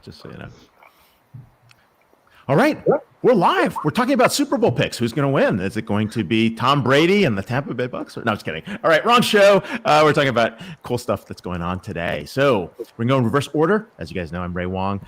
just so you know. All right, we're live. We're talking about Super Bowl picks. Who's going to win? Is it going to be Tom Brady and the Tampa Bay Bucks? No, just kidding. All right, wrong show. We're talking about cool stuff that's going on today. So we're going to go in reverse order. As you guys know, I'm Ray Wang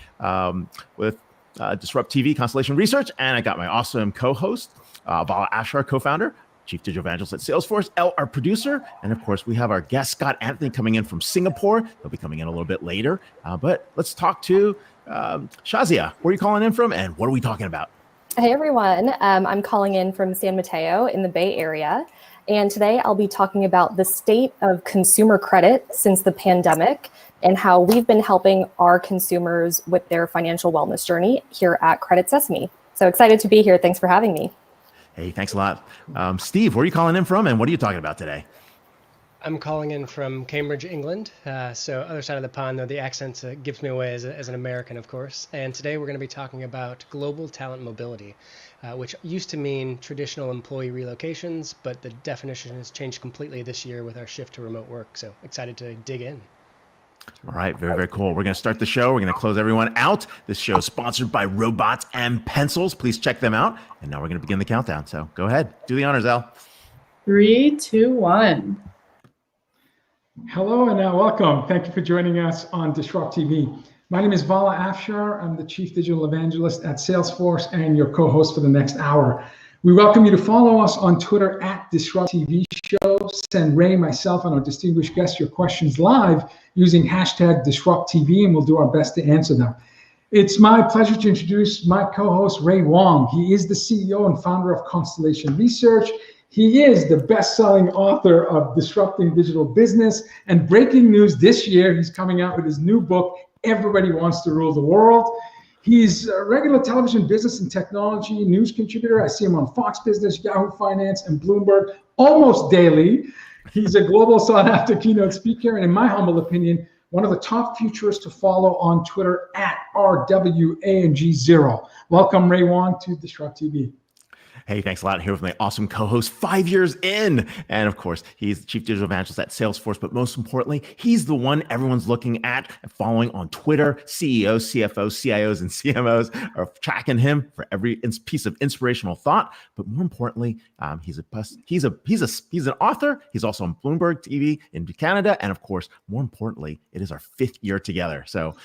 with DisrupTV Constellation Research, and I got my awesome co-host, Vala Afshar, co-founder, Chief Digital Evangelist at Salesforce, Elle, our producer, and of course, we have our guest, Scott Anthony, coming in from Singapore. He'll be coming in a little bit later, but let's talk to Shazia. Where are you calling in from, and what are we talking about? Hey, everyone. I'm calling in from San Mateo in the Bay Area, and today I'll be talking about the state of consumer credit since the pandemic and how we've been helping our consumers with their financial wellness journey here at Credit Sesame. So excited to be here. Thanks for having me. Hey, thanks a lot. Steve, where are you calling in from, and what are you talking about today? I'm calling in from Cambridge, England. So other side of the pond, though, the accent gives me away as an American, of course. And today we're going to be talking about global talent mobility, which used to mean traditional employee relocations, but the definition has changed completely this year with our shift to remote work. So excited to dig in. All right, very, very cool. We're going to start the show. We're going to close everyone out. This show is sponsored by Robots and Pencils. Please check them out. And now we're going to begin the countdown. So go ahead. Do the honors, Al. 3, 2, 1. Hello and welcome. Thank you for joining us on DisrupTV. My name is Vala Afshar. I'm the Chief Digital Evangelist at Salesforce and your co-host for the next hour. We welcome you to follow us on Twitter at DisrupTV Show. Send Ray, myself, and our distinguished guests your questions live using hashtag DisrupTV, and we'll do our best to answer them. It's my pleasure to introduce my co-host, Ray Wang. He is the CEO and founder of Constellation Research. He is the best-selling author of Disrupting Digital Business. And breaking news this year, he's coming out with his new book, Everybody Wants to Rule the World. He's a regular television business and technology news contributor. I see him on Fox Business, Yahoo Finance, and Bloomberg almost daily. He's a global sought-after keynote speaker, and in my humble opinion, one of the top futurists to follow on Twitter at RWANG0. Welcome, Ray Wang, to DisrupTV. Hey, thanks a lot. Here with my awesome co-host, 5 years in. And of course, he's the Chief Digital Evangelist at Salesforce. But most importantly, he's the one everyone's looking at and following on Twitter. CEOs, CFOs, CIOs, and CMOs are tracking him for every piece of inspirational thought. But more importantly, he's an author. He's also on Bloomberg TV in Canada. And of course, more importantly, it is our 5th year together. So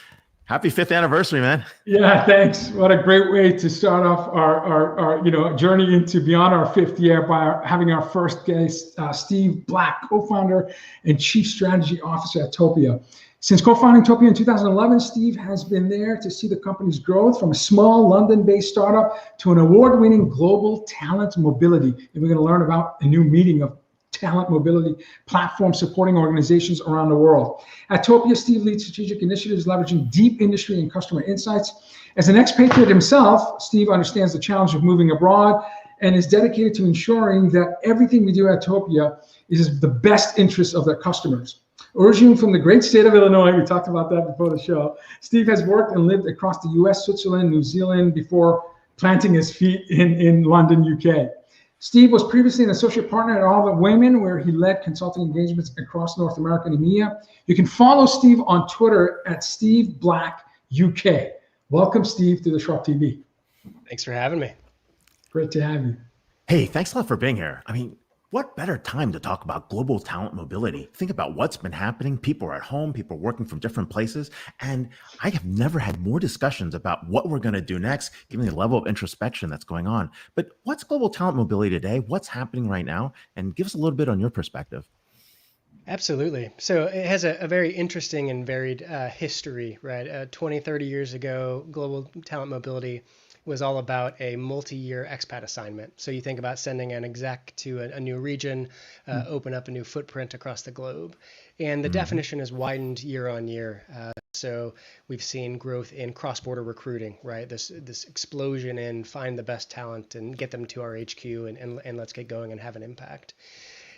happy 5th anniversary, man. Yeah, thanks. What a great way to start off our journey into beyond our 5th year by having our first guest, Steve Black, co-founder and Chief Strategy Officer at Topia. Since co-founding Topia in 2011, Steve has been there to see the company's growth from a small London-based startup to an award-winning global talent mobility. And we're going to learn about a new meeting of talent mobility platform supporting organizations around the world. At Topia, Steve leads strategic initiatives leveraging deep industry and customer insights. As an expatriate himself, Steve understands the challenge of moving abroad and is dedicated to ensuring that everything we do at Topia is the best interest of their customers. Originating from the great state of Illinois, we talked about that before the show, Steve has worked and lived across the US, Switzerland, New Zealand before planting his feet in London, UK. Steve was previously an associate partner at Oliver Wyman, where he led consulting engagements across North America and EMEA. You can follow Steve on Twitter at Steve Black UK. Welcome, Steve, to DisrupTV. Thanks for having me. Great to have you. Hey, thanks a lot for being here. I mean, what better time to talk about global talent mobility? Think about what's been happening. People are at home, people are working from different places. And I have never had more discussions about what we're going to do next, given the level of introspection that's going on. But what's global talent mobility today? What's happening right now? And give us a little bit on your perspective. Absolutely. So it has a very interesting and varied history, right? 20, 30 years ago, global talent mobility was all about a multi-year expat assignment. So you think about sending an exec to a new region, open up a new footprint across the globe. And the definition has widened year on year. So we've seen growth in cross-border recruiting, right? This explosion in find the best talent and get them to our HQ and let's get going and have an impact.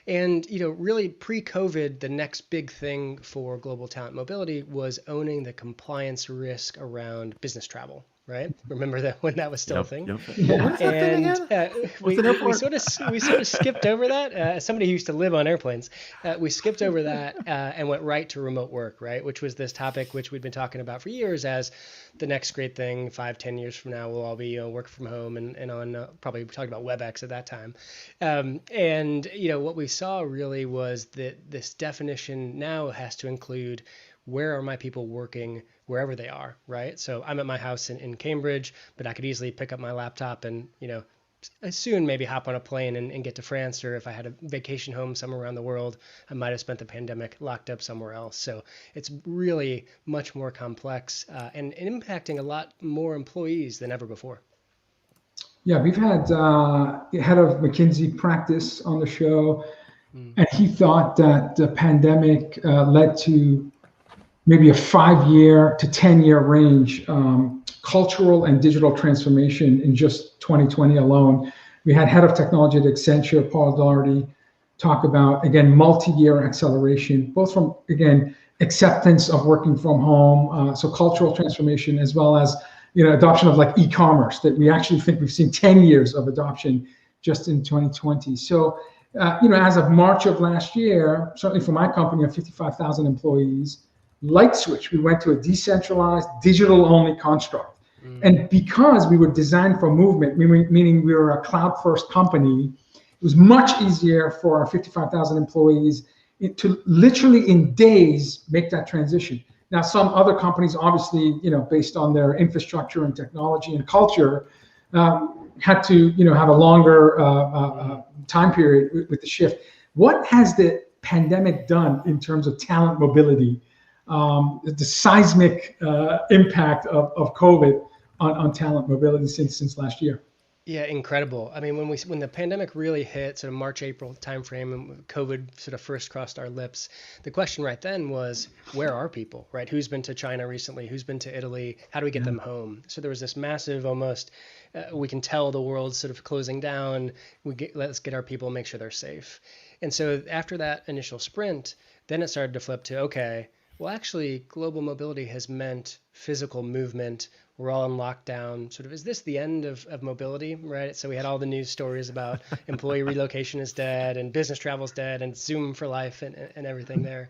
And, really pre-COVID, the next big thing for global talent mobility was owning the compliance risk around business travel. right? Remember that when that was still a thing? Yep. What's that thing And again? we sort of skipped over that. As somebody who used to live on airplanes, we skipped over that and went right to remote work, right? Which was this topic which we'd been talking about for years as the next great thing. 5-10 years from now, we'll all be work from home and on probably talking about WebEx at that time. And what we saw really was that this definition now has to include where are my people working wherever they are, right? So I'm at my house in Cambridge, but I could easily pick up my laptop and, soon maybe hop on a plane and get to France, or if I had a vacation home somewhere around the world, I might have spent the pandemic locked up somewhere else. So it's really much more complex and impacting a lot more employees than ever before. Yeah, we've had the head of McKinsey practice on the show, and he thought that the pandemic led to maybe a 5-year to 10-year range cultural and digital transformation in just 2020 alone. We had head of technology at Accenture, Paul Daugherty, talk about, again, multi-year acceleration, both from, again, acceptance of working from home, so cultural transformation, as well as adoption of like e-commerce, that we actually think we've seen 10 years of adoption just in 2020. So, as of March of last year, certainly for my company of 55,000 employees, light switch, we went to a decentralized digital-only construct. And because we were designed for movement, meaning we were a cloud-first company, it was much easier for our 55,000 employees to literally in days make that transition. Now, some other companies, obviously, based on their infrastructure and technology and culture, had to, have a longer time period with the shift. What has the pandemic done in terms of talent mobility? The seismic impact of COVID on talent mobility since last year. Yeah, incredible. I mean, when the pandemic really hit, sort of March, April timeframe, and COVID sort of first crossed our lips, the question right then was, where are people, right? Who's been to China recently? Who's been to Italy? How do we get them home? So there was this massive, almost, we can tell the world's sort of closing down. Let's get our people, make sure they're safe. And so after that initial sprint, then it started to flip to, okay, well, actually, global mobility has meant physical movement. We're all in lockdown. Sort of, is this the end of mobility, right? So we had all the news stories about employee relocation is dead and business travel is dead and Zoom for life and everything there.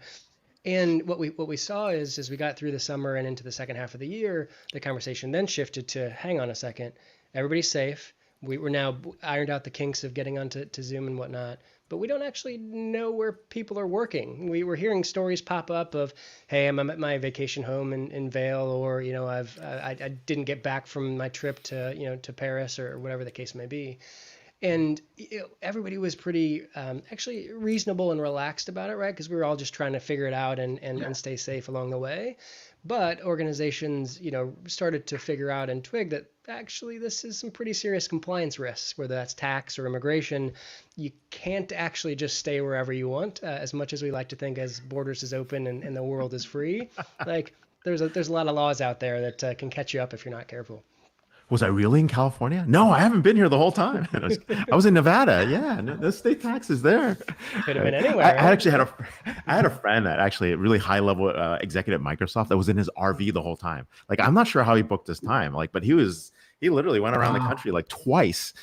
And what we saw is, as we got through the summer and into the second half of the year, the conversation then shifted to, hang on a second, everybody's safe. We were now ironed out the kinks of getting onto Zoom and whatnot, but we don't actually know where people are working. We were hearing stories pop up of, hey, I'm at my vacation home in Vail, or I didn't get back from my trip to to Paris or whatever the case may be. And everybody was pretty actually reasonable and relaxed about it, right? Because we were all just trying to figure it out and stay safe along the way. But organizations, started to figure out and twig that actually this is some pretty serious compliance risks, whether that's tax or immigration. You can't actually just stay wherever you want. As much as we like to think as borders is open and the world is free, like there's a lot of laws out there that can catch you up if you're not careful. Was I really in California? No, I haven't been here the whole time. I was in Nevada. Yeah, the state tax is there. Could have been anywhere. I actually had a friend that actually a really high level executive at Microsoft that was in his RV the whole time. Like, I'm not sure how he booked his time. Like, but he literally went around the country like twice.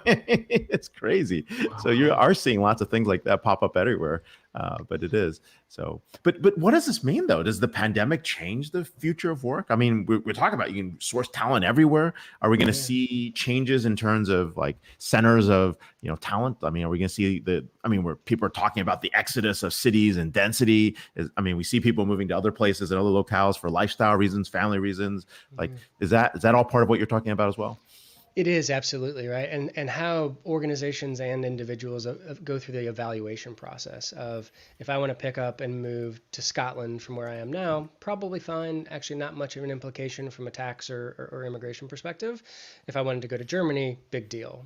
It's crazy. Wow. So you are seeing lots of things like that pop up everywhere. But it is so. But what does this mean though? Does the pandemic change the future of work? I mean, we're talking about you can source talent everywhere. Are we going to see changes in terms of like centers of talent? I mean, are we going to see where people are talking about the exodus of cities and density? We see people moving to other places and other locales for lifestyle reasons, family reasons. Like, is that all part of what you're talking about as well? It is, absolutely, right. And how organizations and individuals go through the evaluation process of, if I want to pick up and move to Scotland from where I am now, probably fine. Actually, not much of an implication from a tax or immigration perspective. If I wanted to go to Germany, big deal.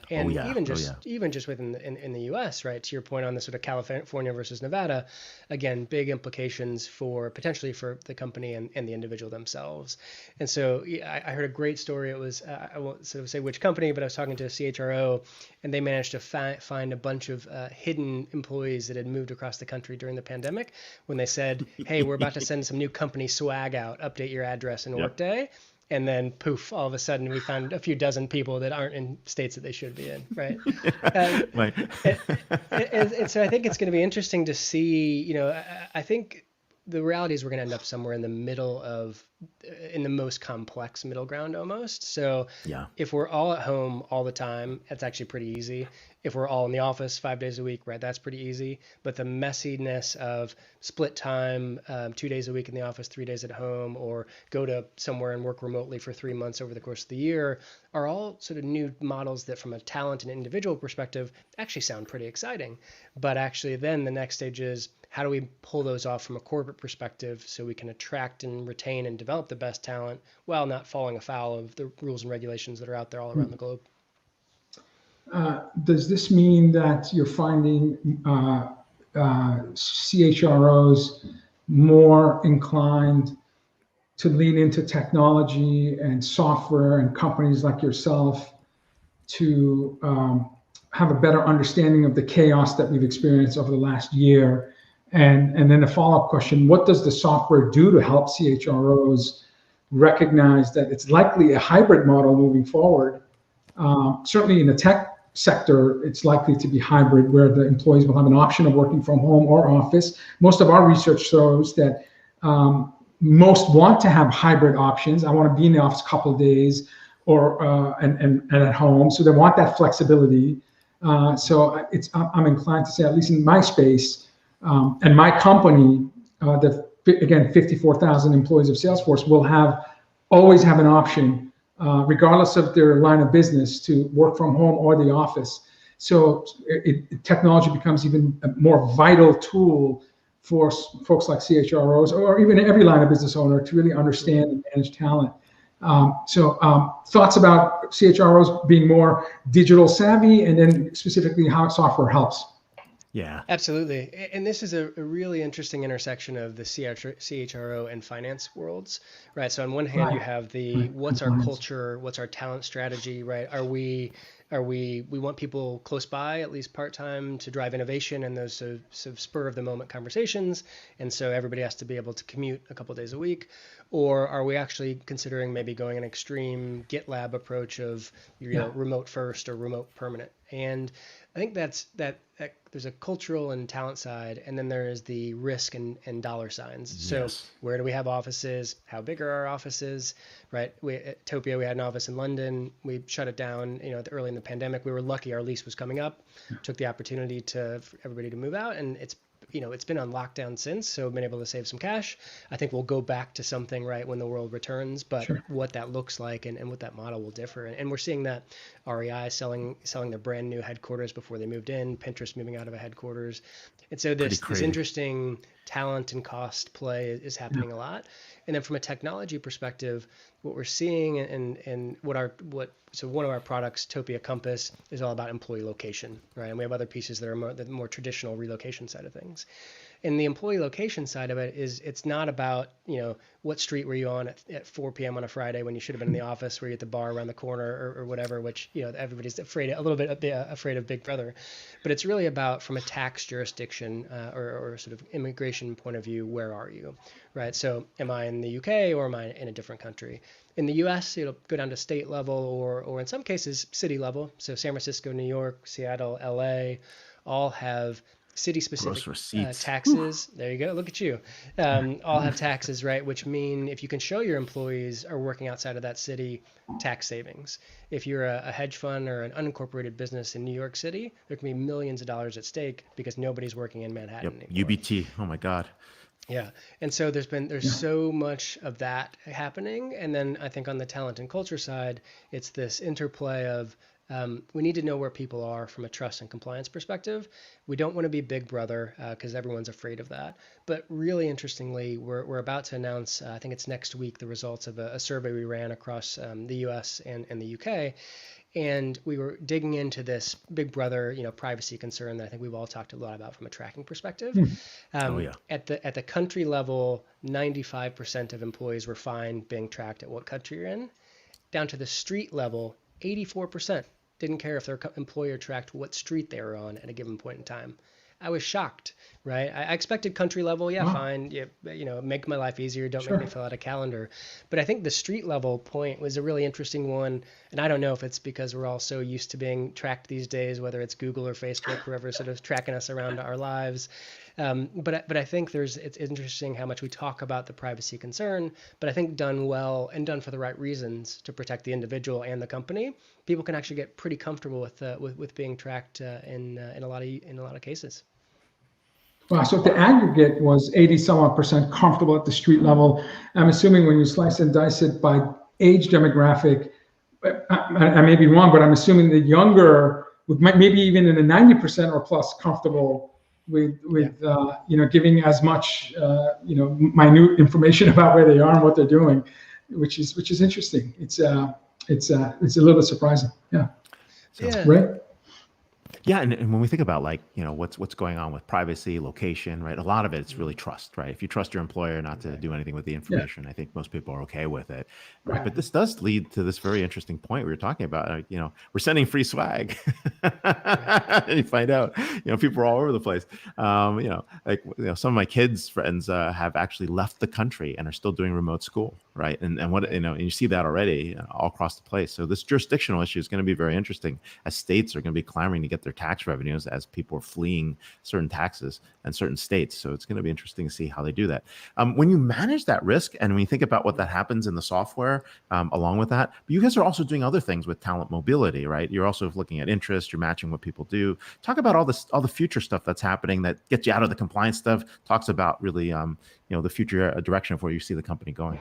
Even just within in the U.S., right, to your point on the sort of California versus Nevada, again, big implications potentially for the company and the individual themselves. And so I heard a great story. It was, I won't sort of say which company, but I was talking to a CHRO, and they managed to find a bunch of hidden employees that had moved across the country during the pandemic. When they said, hey, we're about to send some new company swag out, update your address in Workday. and then poof, all of a sudden we found a few dozen people that aren't in states that they should be in, right? Like, And so I think it's going to be interesting to see, I think the reality is we're going to end up somewhere in the middle of, in the most complex middle ground almost. So yeah. if we're all at home all the time, that's actually pretty easy. If we're all in the office 5 days a week, right, that's pretty easy. But the messiness of split time, 2 days a week in the office, 3 days at home, or go to somewhere and work remotely for 3 months over the course of the year are all sort of new models that from a talent and individual perspective actually sound pretty exciting. But actually then the next stage is, how do we pull those off from a corporate perspective so we can attract and retain and develop the best talent while not falling afoul of the rules and regulations that are out there all around the globe? Does this mean that you're finding CHROs more inclined to lean into technology and software and companies like yourself to have a better understanding of the chaos that we've experienced over the last year? And then a follow-up question, what does the software do to help CHROs recognize that it's likely a hybrid model moving forward? Certainly in the tech sector, it's likely to be hybrid, where the employees will have an option of working from home or office. Most of our research shows that most want to have hybrid options. I want to be in the office a couple of days, or and at home. So they want that flexibility. So I'm inclined to say, at least in my space and my company, again, 54,000 employees of Salesforce will always have an option, regardless of their line of business, to work from home or the office. So technology becomes even a more vital tool for folks like CHROs, or even every line of business owner, to really understand and manage talent. Thoughts about CHROs being more digital savvy, and then specifically how software helps. Yeah, absolutely. And this is a really interesting intersection of the CHRO and finance worlds, right? So on one hand, you have what's our culture, what's our talent strategy, right? We want people close by, at least part-time, to drive innovation and those sort of spur of the moment conversations. And so everybody has to be able to commute a couple of days a week. Or are we actually considering maybe going an extreme GitLab approach of remote first or remote permanent? And I think that there's a cultural and talent side, and then there is the risk and dollar signs. Yes. So where do we have offices? How big are our offices? Right? At Topia, we had an office in London. We shut it down, early in the pandemic. We were lucky our lease was coming up. Took the opportunity for everybody to move out, and it's been on lockdown since, so been able to save some cash. I think we'll go back to something right when the world returns, but what that looks like and what that model will differ. And we're seeing that REI selling their brand new headquarters before they moved in, Pinterest moving out of a headquarters. And so this interesting talent and cost play is happening a lot. And then from a technology perspective, what we're seeing and one of our products, Topia Compass, is all about employee location, right? And we have other pieces that are the more traditional relocation side of things. And the employee location side of it is it's not about, what street were you on at 4 p.m. on a Friday when you should have been in the office, were you at the bar around the corner or whatever, which, everybody's a little bit afraid of Big Brother. But it's really about, from a tax jurisdiction or sort of immigration point of view, where are you, right? So am I in the UK or am I in a different country? In the US, it'll go down to state level or in some cases city level. So San Francisco, New York, Seattle, LA, all have city-specific taxes. There you go. Look at you. All have taxes, right? Which mean if you can show your employees are working outside of that city, tax savings. If you're a hedge fund or an unincorporated business in New York City, there can be millions of dollars at stake because nobody's working in Manhattan anymore. UBT. Oh my God. Yeah. And so there's so much of that happening. And then I think on the talent and culture side, it's this interplay of we need to know where people are from a trust and compliance perspective. We don't want to be Big Brother because everyone's afraid of that. But really interestingly, we're about to announce, I think it's next week, the results of a survey we ran across the US and the UK. And we were digging into this Big Brother, privacy concern that I think we've all talked a lot about from a tracking perspective. At the country level, 95% of employees were fine being tracked at what country you're in. Down to the street level, 84% didn't care if their employer tracked what street they were on at a given point in time. I was shocked, right? I expected country level, yeah, Wow. fine, yeah, make my life easier, don't Sure. make me fill out a calendar. But I think the street level point was a really interesting one. And I don't know if it's because we're all so used to being tracked these days, whether it's Google or Facebook, whoever sort of tracking us around our lives. But I think it's interesting how much we talk about the privacy concern, but I think done well and done for the right reasons to protect the individual and the company, people can actually get pretty comfortable with being tracked in a lot of cases. Wow. So if the aggregate was 80 some odd percent comfortable at the street level, I'm assuming when you slice and dice it by age demographic, I may be wrong, but I'm assuming the younger, with maybe even in the 90% or plus comfortable with giving as much minute information about where they are and what they're doing, which is interesting. It's a little bit surprising. Yeah. Yeah. Right. Yeah, and when we think about what's going on with privacy, location, right? A lot of it's really trust, right? If you trust your employer not to do anything with the information, I think most people are okay with it, right? But this does lead to this very interesting point we were talking about. We're sending free swag, and you find out, people are all over the place. Some of my kids' friends have actually left the country and are still doing remote school, right? And you see that already all across the place. So this jurisdictional issue is going to be very interesting, as states are going to be clamoring to get their tax revenues as people are fleeing certain taxes and certain states. So it's going to be interesting to see how they do that. When you manage that risk, and when you think about what that happens in the software along with that, but you guys are also doing other things with talent mobility, right? You're also looking at interest, you're matching what people do. Talk about all the future stuff that's happening that gets you out of the compliance stuff, talks about really the future direction of where you see the company going.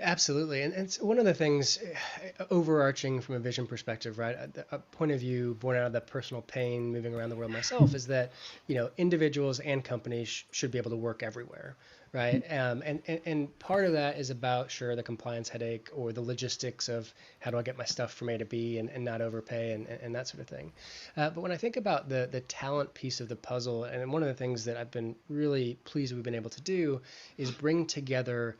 Absolutely. And it's one of the things overarching from a vision perspective, right? A point of view born out of that personal pain moving around the world myself is that, individuals and companies should be able to work everywhere, right? And part of that is about, sure, the compliance headache or the logistics of how do I get my stuff from A to B and not overpay and that sort of thing. But when I think about the talent piece of the puzzle, and one of the things that I've been really pleased we've been able to do is bring together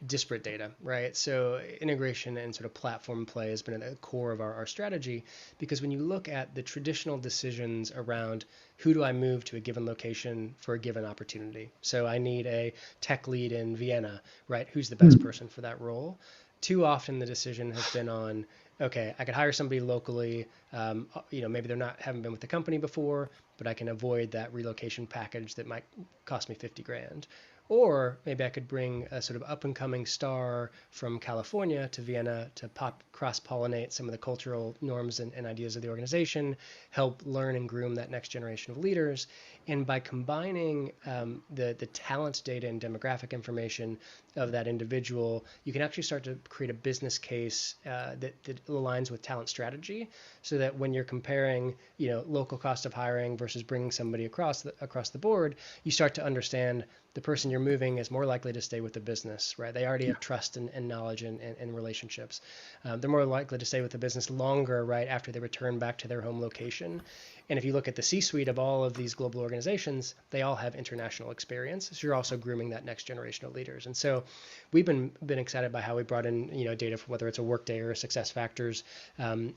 disparate data, right? So integration and sort of platform play has been at the core of our strategy, because when you look at the traditional decisions around who do I move to a given location for a given opportunity? So I need a tech lead in Vienna, right? Who's the best person for that role? Too often the decision has been on, okay, I could hire somebody locally, maybe haven't been with the company before, but I can avoid that relocation package that might cost me 50 grand. Or maybe I could bring a sort of up-and-coming star from California to Vienna to cross-pollinate some of the cultural norms and ideas of the organization, help learn and groom that next generation of leaders. And by combining the talent data and demographic information of that individual, you can actually start to create a business case that aligns with talent strategy, so that when you're comparing, local cost of hiring versus bringing somebody across the board, you start to understand the person you're moving is more likely to stay with the business, right? They already have trust and knowledge and relationships. They're more likely to stay with the business longer, right, after they return back to their home location. And if you look at the C-suite of all of these global organizations, they all have international experience. So you're also grooming that next generation of leaders. And so we've been excited by how we brought in, data from whether it's a Workday or a SuccessFactors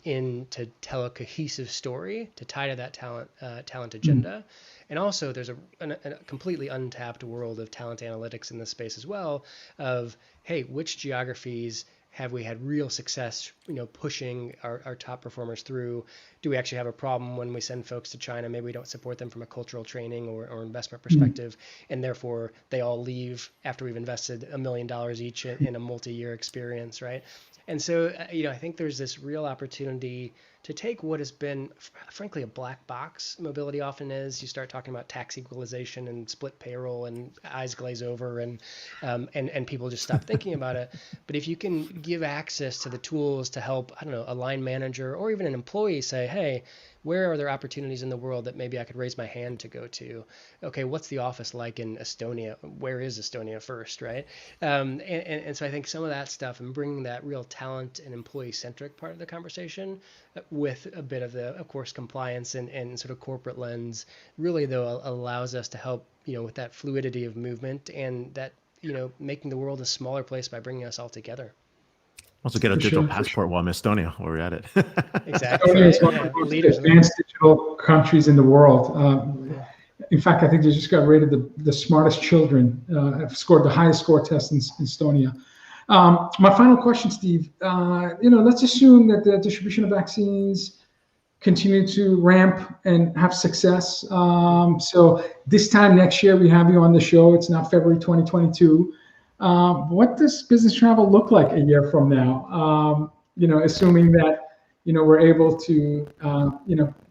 in to tell a cohesive story to tie to that talent agenda. And also there's a completely untapped world of talent analytics in this space as well, of, hey, which geographies have we had real success, pushing our top performers through? Do we actually have a problem when we send folks to China? Maybe we don't support them from a cultural training or investment perspective, and therefore they all leave after we've invested $1 million each in a multi-year experience, right? And so, I think there's this real opportunity to take what has been, frankly, a black box. Mobility often is. You start talking about tax equalization and split payroll, and eyes glaze over, and people just stop thinking about it. But if you can give access to the tools to help, a line manager or even an employee say, hey, where are there opportunities in the world that maybe I could raise my hand to go to? Okay, what's the office like in Estonia? Where is Estonia first, right? And so I think some of that stuff and bringing that real talent and employee-centric part of the conversation with a bit of the, of course, compliance and sort of corporate lens really, though, allows us to help, with that fluidity of movement and that, making the world a smaller place by bringing us all together. Also get a digital passport while I'm in Estonia, while we're at it. Exactly. Estonia is one of the most advanced digital countries in the world. In fact, I think they just got rated the smartest children, have scored the highest score test in Estonia. My final question, Steve, let's assume that the distribution of vaccines continue to ramp and have success. So this time next year, we have you on the show. It's now February 2022. What does business travel look like a year from now? Assuming that, we're able to,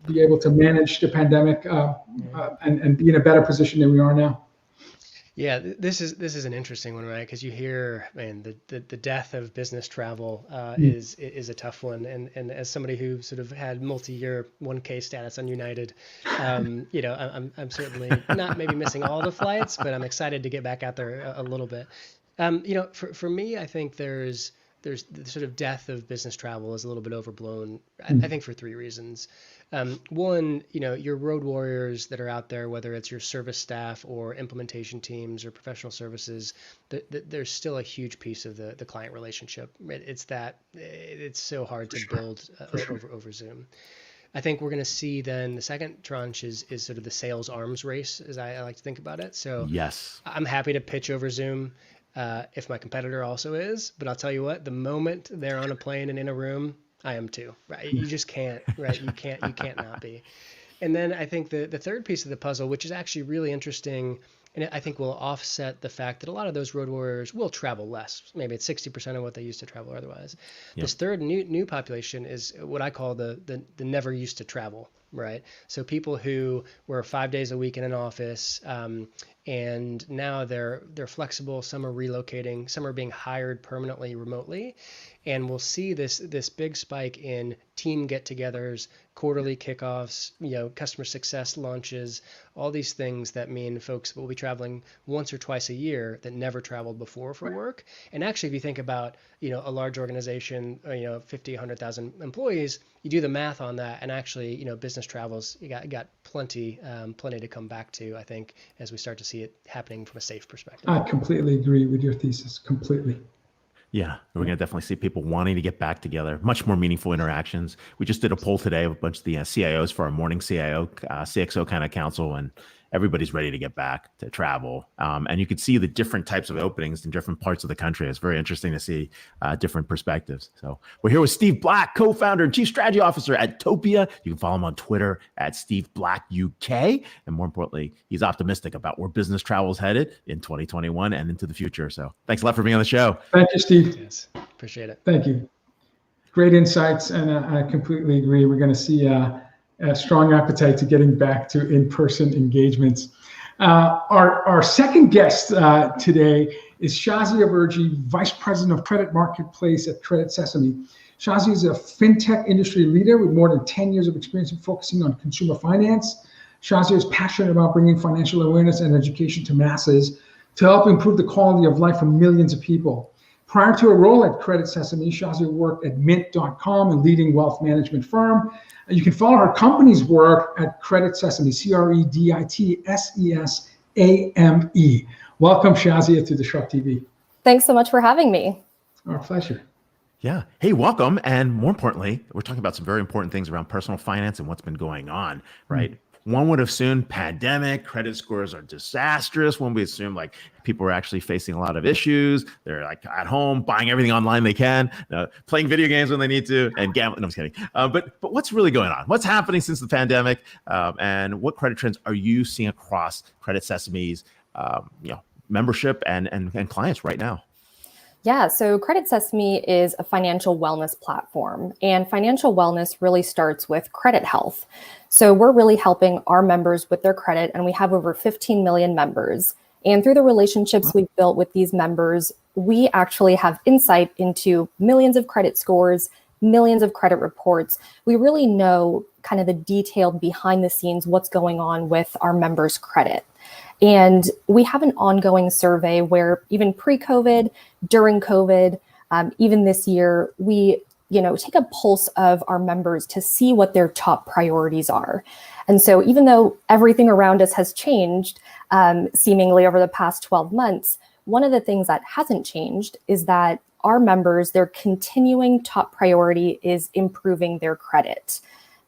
be able to manage the pandemic and be in a better position than we are now. Yeah, this is an interesting one, right? Because you hear, man, the death of business travel is a tough one, and as somebody who sort of had multi-year 1K status on United, I'm certainly not maybe missing all the flights, but I'm excited to get back out there a little bit. For me, I think there's the sort of death of business travel is a little bit overblown. I think for three reasons. One, your road warriors that are out there, whether it's your service staff or implementation teams or professional services, there's still a huge piece of the client relationship. It's so hard to build over Zoom. I think we're going to see then the second tranche is sort of the sales arms race, as I like to think about it. So yes, I'm happy to pitch over Zoom if my competitor also is, but I'll tell you what, the moment they're on a plane and in a room, I am too, right? You just can't, right? You can't not be. And then I think the third piece of the puzzle, which is actually really interesting, and I think will offset the fact that a lot of those road warriors will travel less. Maybe it's 60% of what they used to travel otherwise. Yep. This third new population is what I call the never used to travel, right? So people who were 5 days a week in an office, and now they're flexible. Some are relocating, some are being hired permanently remotely, and we'll see this big spike in team get-togethers, quarterly kickoffs, customer success launches, all these things that mean folks will be traveling once or twice a year that never traveled before for work. And actually, if you think about a large organization, 50, 100,000 employees, you do the math on that, and actually, business travels, you got plenty to come back to, I think, as we start to see it happening from a safe perspective. I completely agree with your thesis, completely. Yeah, we're going to definitely see people wanting to get back together, much more meaningful interactions. We just did a poll today of a bunch of the CIOs for our morning CXO kind of council, and everybody's ready to get back to travel. And you could see the different types of openings in different parts of the country. It's very interesting to see different perspectives. So we're here with Steve Black, co-founder and chief strategy officer at Topia. You can follow him on Twitter at Steve Black UK. And more importantly, he's optimistic about where business travel is headed in 2021 and into the future. So thanks a lot for being on the show. Thank you, Steve. Yes, appreciate it. Thank you. Great insights. And I completely agree. We're going to see a strong appetite to getting back to in-person engagements. Our second guest today is Shazia Virji, Vice President of Credit Marketplace at Credit Sesame. Shazia is a fintech industry leader with more than 10 years of experience in focusing on consumer finance. Shazia is passionate about bringing financial awareness and education to masses to help improve the quality of life for millions of people. Prior to a role at Credit Sesame, Shazia worked at Mint.com, a leading wealth management firm. You can follow her company's work at Credit Sesame, CreditSesame. Welcome, Shazia, to DisrupTV. Thanks so much for having me. Our pleasure. Yeah. Hey, welcome. And more importantly, we're talking about some very important things around personal finance and what's been going on, right? One would assume pandemic, credit scores are disastrous. One would assume like people are actually facing a lot of issues. They're like at home, buying everything online they can, playing video games when they need to, and gambling. No, I'm just kidding. But what's really going on? What's happening since the pandemic? And what credit trends are you seeing across Credit Sesame's membership and clients right now? Yeah, so Credit Sesame is a financial wellness platform, and financial wellness really starts with credit health. So we're really helping our members with their credit, and we have over 15 million members. And through the relationships we've built with these members, we actually have insight into millions of credit scores, millions of credit reports. We really know kind of the detailed behind the scenes, what's going on with our members' credit. And we have an ongoing survey where even pre-COVID, during COVID, even this year, we take a pulse of our members to see what their top priorities are. And so even though everything around us has changed seemingly over the past 12 months, one of the things that hasn't changed is that our members, their continuing top priority is improving their credit.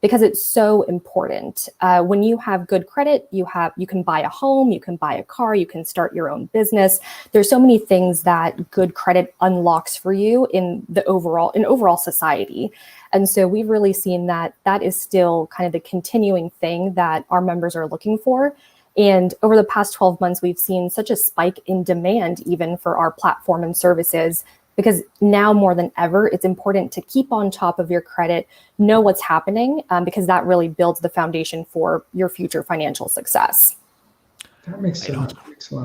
because it's so important. When you have good credit, you can buy a home, you can buy a car, you can start your own business. There's so many things that good credit unlocks for you in overall society. And so we've really seen that is still kind of the continuing thing that our members are looking for. And over the past 12 months, we've seen such a spike in demand even for our platform and services, because now more than ever, it's important to keep on top of your credit, know what's happening, because that really builds the foundation for your future financial success. That makes sense.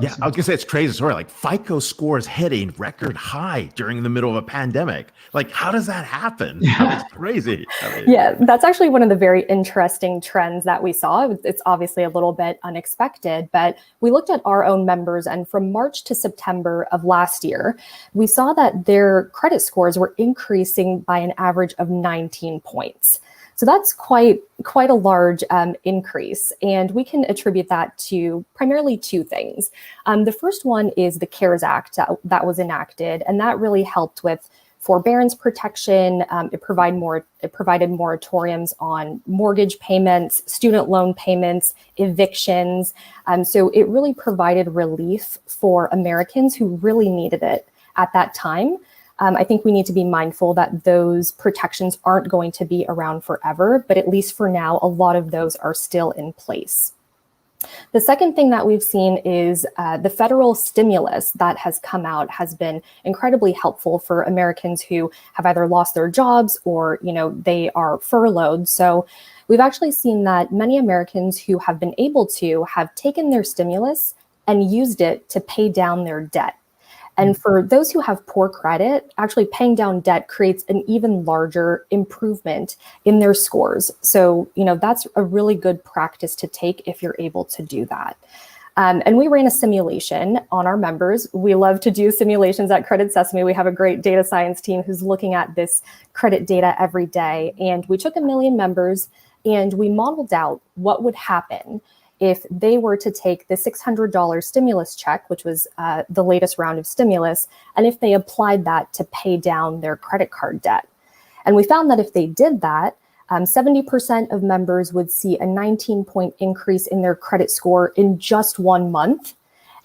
Yeah, I was gonna say it's crazy story. Like FICO scores hitting record high during the middle of a pandemic. Like, how does that happen? Yeah. It's crazy. Yeah, that's actually one of the very interesting trends that we saw. It's obviously a little bit unexpected, but we looked at our own members, and from March to September of last year, we saw that their credit scores were increasing by an average of 19 points. So that's quite a large increase, and we can attribute that to primarily two things. The first one is the CARES Act that was enacted, and that really helped with forbearance protection. It provided moratoriums on mortgage payments, student loan payments, evictions. So it really provided relief for Americans who really needed it at that time. I think we need to be mindful that those protections aren't going to be around forever, but at least for now, a lot of those are still in place. The second thing that we've seen is the federal stimulus that has come out has been incredibly helpful for Americans who have either lost their jobs or, they are furloughed. So we've actually seen that many Americans who have been able to have taken their stimulus and used it to pay down their debt. And for those who have poor credit, actually paying down debt creates an even larger improvement in their scores. So, that's a really good practice to take if you're able to do that. And we ran a simulation on our members. We love to do simulations at Credit Sesame. We have a great data science team who's looking at this credit data every day. And we took 1 million members and we modeled out what would happen if they were to take the $600 stimulus check, which was the latest round of stimulus, and if they applied that to pay down their credit card debt. And we found that if they did that, 70% of members would see a 19-point increase in their credit score in just 1 month,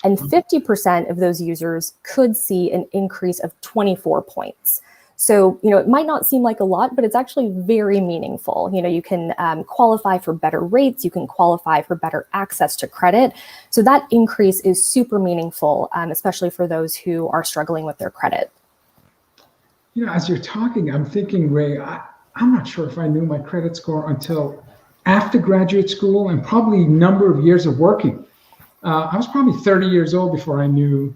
and 50% of those users could see an increase of 24 points. So, it might not seem like a lot, but it's actually very meaningful. You can qualify for better rates, you can qualify for better access to credit. So that increase is super meaningful, especially for those who are struggling with their credit. As you're talking, I'm thinking, Ray, I'm not sure if I knew my credit score until after graduate school and probably a number of years of working. I was probably 30 years old before I knew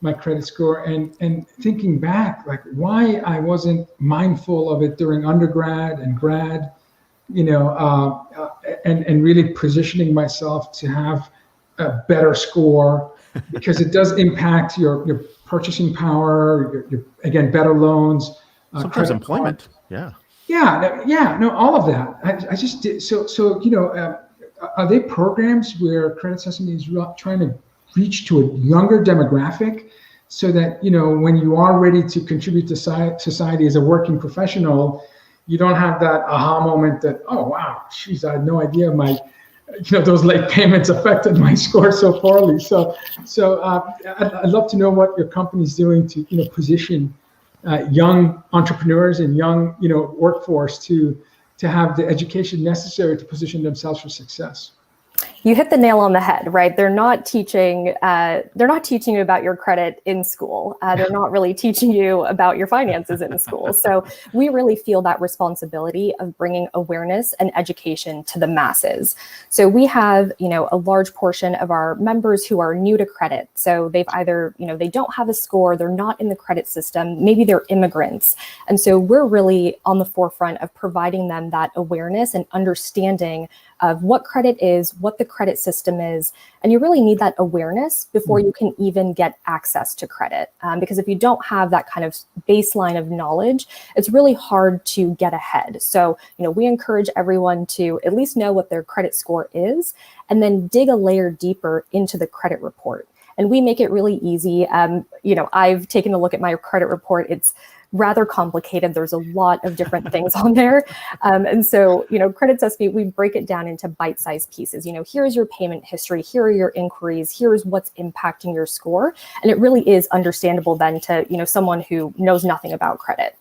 my credit score, and thinking back, like why I wasn't mindful of it during undergrad and grad, and really positioning myself to have a better score, because it does impact your purchasing power, your again, better loans. Sometimes employment. No, all of that. I just did. So are there programs where Credit Sesame is trying to reach to a younger demographic, so that when you are ready to contribute to society as a working professional, you don't have that aha moment that, oh wow, geez, I had no idea my those late payments affected my score so poorly. So I'd love to know what your company's doing to position young entrepreneurs and young workforce to have the education necessary to position themselves for success. You hit the nail on the head, right? They're not teaching you about your credit in school. They're not really teaching you about your finances in school. So we really feel that responsibility of bringing awareness and education to the masses. So we have, a large portion of our members who are new to credit. So they've either, they don't have a score, they're not in the credit system, maybe they're immigrants. And so we're really on the forefront of providing them that awareness and understanding of what credit is, what the credit system is. And you really need that awareness before you can even get access to credit. Because if you don't have that kind of baseline of knowledge, it's really hard to get ahead. So, we encourage everyone to at least know what their credit score is, and then dig a layer deeper into the credit report. And we make it really easy. I've taken a look at my credit report. It's rather complicated. There's a lot of different things on there. And so, Credit Sesame, we break it down into bite-sized pieces. Here's your payment history, here are your inquiries, here's what's impacting your score. And it really is understandable then to, someone who knows nothing about credit.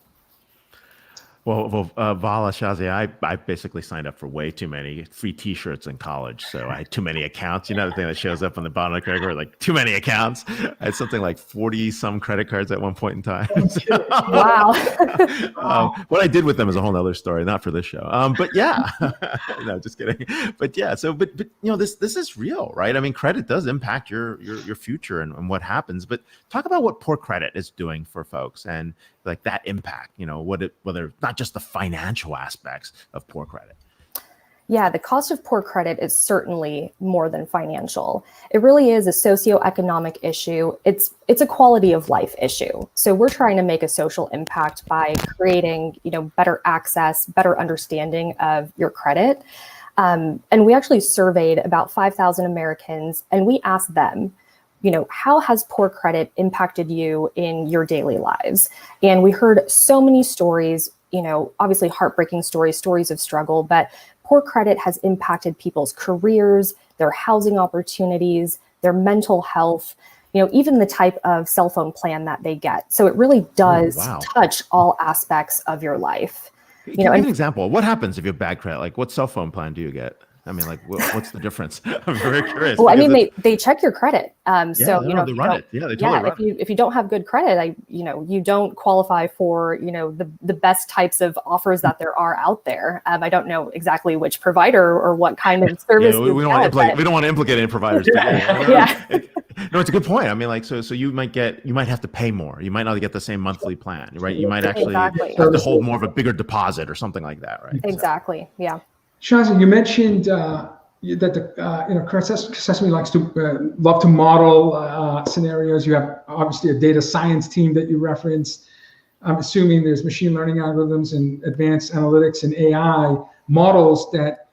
Well, Vala, Shazia, I basically signed up for way too many free T-shirts in college, so I had too many accounts. The thing that shows up on the bottom of the credit card, like too many accounts. I had something like 40-some credit cards at one point in time. Wow. What I did with them is a whole other story, not for this show. But yeah, no, just kidding. But yeah, so but this is real, right? I mean, credit does impact your future and what happens. But talk about what poor credit is doing for folks and like that impact, whether not just the financial aspects of poor credit. Yeah, the cost of poor credit is certainly more than financial. It really is a socioeconomic issue. It's a quality of life issue. So we're trying to make a social impact by creating, better access, better understanding of your credit. And we actually surveyed about 5,000 Americans, and we asked them, how has poor credit impacted you in your daily lives? And we heard so many stories, obviously heartbreaking stories of struggle, but poor credit has impacted people's careers, their housing opportunities, their mental health, even the type of cell phone plan that they get. So it really does touch all aspects of your life. Give me an example. What happens if you have bad credit? Like, what cell phone plan do you get? I mean, like, what's the difference? I'm very curious. Well, I mean, they check your credit. They run it. Yeah, they totally run it. If you don't have good credit, you don't qualify for, the best types of offers that there are out there. I don't know exactly which provider or what kind of service. We don't want to implicate any providers. No, it's a good point. I mean, like, so you might have to pay more. You might not get the same monthly plan, right? You might actually have to hold more of a bigger deposit or something like that, right? Exactly. Yeah. Shazia, you mentioned that the Credit Sesame likes to love to model scenarios. You have obviously a data science team that you referenced. I'm assuming there's machine learning algorithms and advanced analytics and AI models that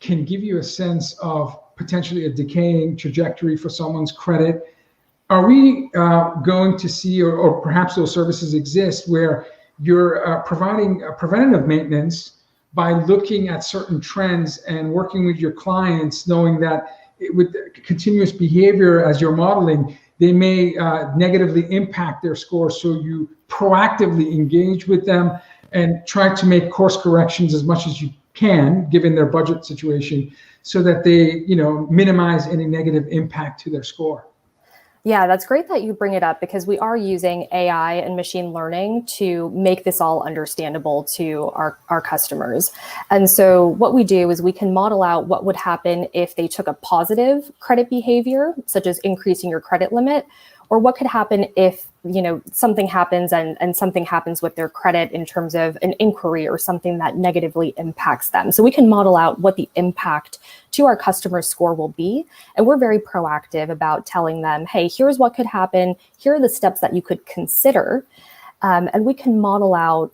can give you a sense of potentially a decaying trajectory for someone's credit. Are we going to see, or perhaps those services exist, where you're providing preventative maintenance by looking at certain trends and working with your clients, knowing that with continuous behavior as you're modeling, they may negatively impact their score. So you proactively engage with them and try to make course corrections as much as you can, given their budget situation, so that they minimize any negative impact to their score. Yeah, that's great that you bring it up, because we are using AI and machine learning to make this all understandable to our customers. And so what we do is we can model out what would happen if they took a positive credit behavior, such as increasing your credit limit, or what could happen if something happens and something happens with their credit in terms of an inquiry or something that negatively impacts them. So we can model out what the impact to our customer's score will be. And we're very proactive about telling them, hey, here's what could happen. Here are the steps that you could consider. And we can model out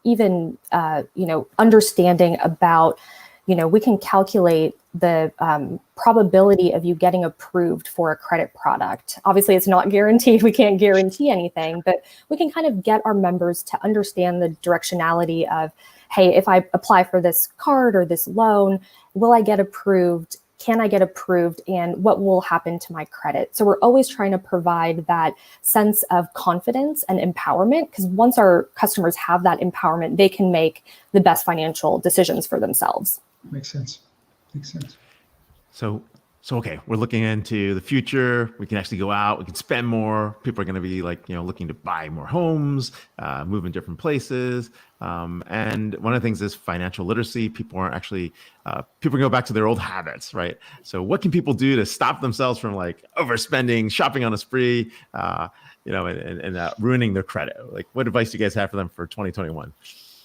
even understanding about, we can calculate the probability of you getting approved for a credit product. Obviously, it's not guaranteed. We can't guarantee anything, but we can kind of get our members to understand the directionality of, hey, if I apply for this card or this loan, will I get approved? Can I get approved? And what will happen to my credit? So we're always trying to provide that sense of confidence and empowerment, because once our customers have that empowerment, they can make the best financial decisions for themselves. Makes sense. So okay, we're looking into the future. We can actually go out. We can spend more. People are going to be looking to buy more homes, move in different places. And one of the things is financial literacy. People aren't actually. People go back to their old habits, right? So what can people do to stop themselves from overspending, shopping on a spree, and ruining their credit? Like, what advice do you guys have for them for 2021?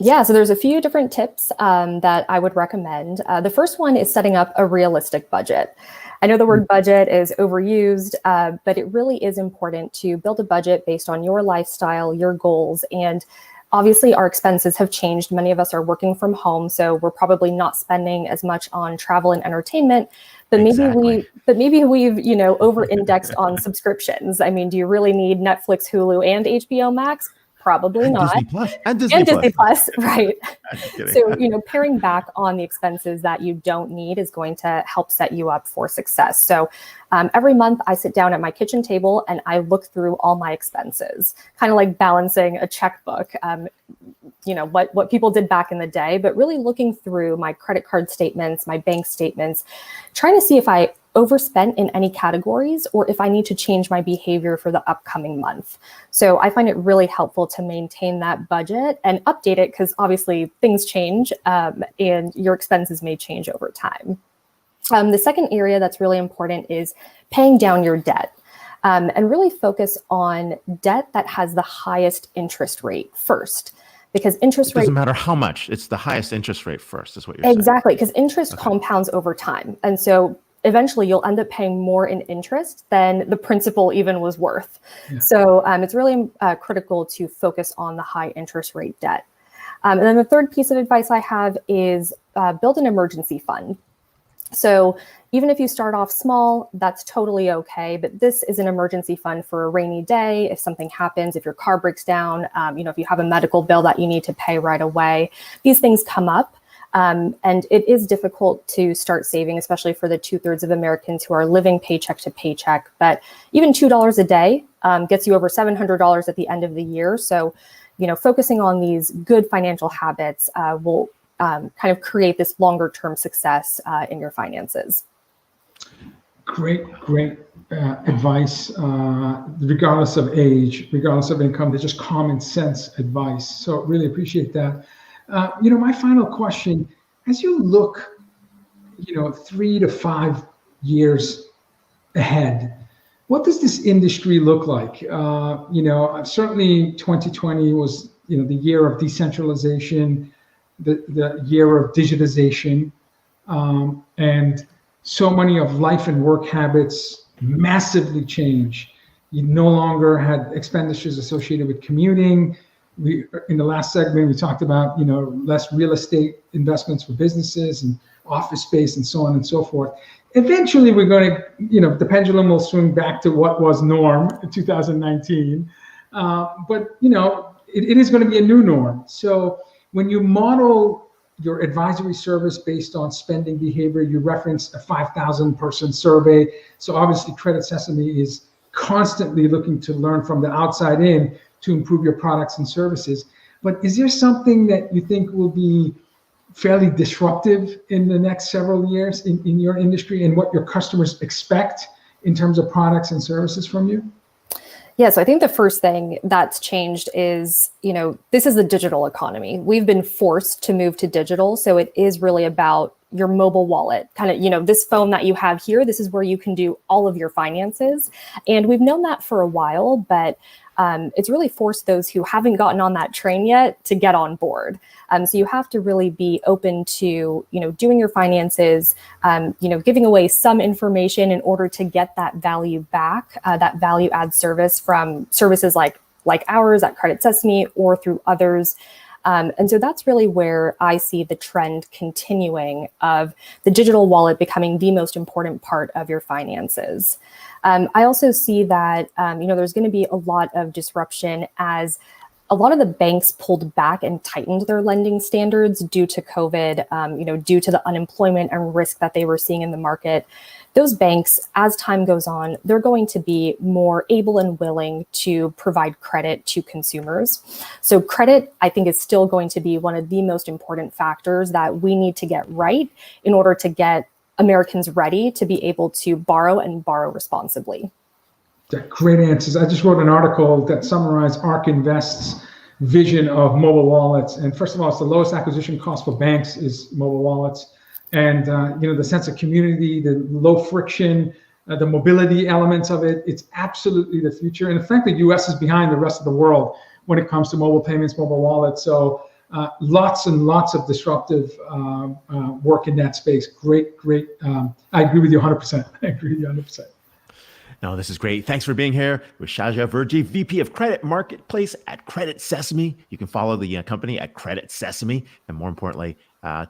Yeah, so there's a few different tips that I would recommend. The first one is setting up a realistic budget. I know the word budget is overused, but it really is important to build a budget based on your lifestyle, your goals, and obviously our expenses have changed. Many of us are working from home, so we're probably not spending as much on travel and entertainment, but maybe we've over-indexed on subscriptions. I mean, do you really need Netflix, Hulu, and HBO Max? Probably And not. Disney Plus. And Disney And Plus. Disney Plus, right. I'm just kidding. So, paring back on the expenses that you don't need is going to help set you up for success. So every month I sit down at my kitchen table and I look through all my expenses, kind of like balancing a checkbook, what people did back in the day, but really looking through my credit card statements, my bank statements, trying to see if I overspent in any categories or if I need to change my behavior for the upcoming month. So I find it really helpful to maintain that budget and update it because obviously things change and your expenses may change over time. The second area that's really important is paying down your debt. And really focus on debt that has the highest interest rate first. Because interest rate doesn't matter how much, it's the highest interest rate first, is what you're saying. Exactly, because interest compounds over time. And so eventually you'll end up paying more in interest than the principal even was worth. Yeah. So it's really critical to focus on the high interest rate debt. And then the third piece of advice I have is build an emergency fund. So even if you start off small, that's totally okay. But this is an emergency fund for a rainy day. If something happens, if your car breaks down, if you have a medical bill that you need to pay right away, these things come up. And it is difficult to start saving, especially for the 2/3 of Americans who are living paycheck to paycheck. But even $2 a day gets you over $700 at the end of the year. So, focusing on these good financial habits will kind of create this longer term success in your finances. Great advice, regardless of age, regardless of income. They're just common sense advice. So really appreciate that. My final question, as you look, 3 to 5 years ahead, what does this industry look like? Certainly 2020 was, the year of decentralization, the year of digitization, and so many of life and work habits massively change. You no longer had expenditures associated with commuting. In the last segment, we talked about, less real estate investments for businesses and office space and so on and so forth. Eventually, we're going to, the pendulum will swing back to what was norm in 2019. But, it is going to be a new norm. So when you model your advisory service based on spending behavior, you referenced a 5,000 person survey. So obviously Credit Sesame is constantly looking to learn from the outside in to improve your products and services. But is there something that you think will be fairly disruptive in the next several years in your industry and what your customers expect in terms of products and services from you? Yeah, so I think the first thing that's changed is, this is the digital economy. We've been forced to move to digital. So it is really about your mobile wallet, kind of, this phone that you have here, this is where you can do all of your finances. And we've known that for a while, but it's really forced those who haven't gotten on that train yet to get on board. So you have to really be open to, doing your finances, giving away some information in order to get that value back, that value add service from services like ours at Credit Sesame or through others. And so that's really where I see the trend continuing of the digital wallet becoming the most important part of your finances. I also see that, there's going to be a lot of disruption as a lot of the banks pulled back and tightened their lending standards due to COVID, due to the unemployment and risk that they were seeing in the market. Those banks, as time goes on, they're going to be more able and willing to provide credit to consumers. So credit, I think, is still going to be one of the most important factors that we need to get right in order to get Americans ready to be able to borrow and borrow responsibly. Great answers. I just wrote an article that summarized ARK Invest's vision of mobile wallets. And first of all, it's the lowest acquisition cost for banks is mobile wallets. And the sense of community, the low friction, the mobility elements of it, it's absolutely the future. And frankly, the US is behind the rest of the world when it comes to mobile payments, mobile wallets. So lots and lots of disruptive work in that space. Great. I agree with you 100%. I agree with you 100%. No, this is great. Thanks for being here with Shazia Virji, VP of Credit Marketplace at Credit Sesame. You can follow the company at Credit Sesame. And more importantly,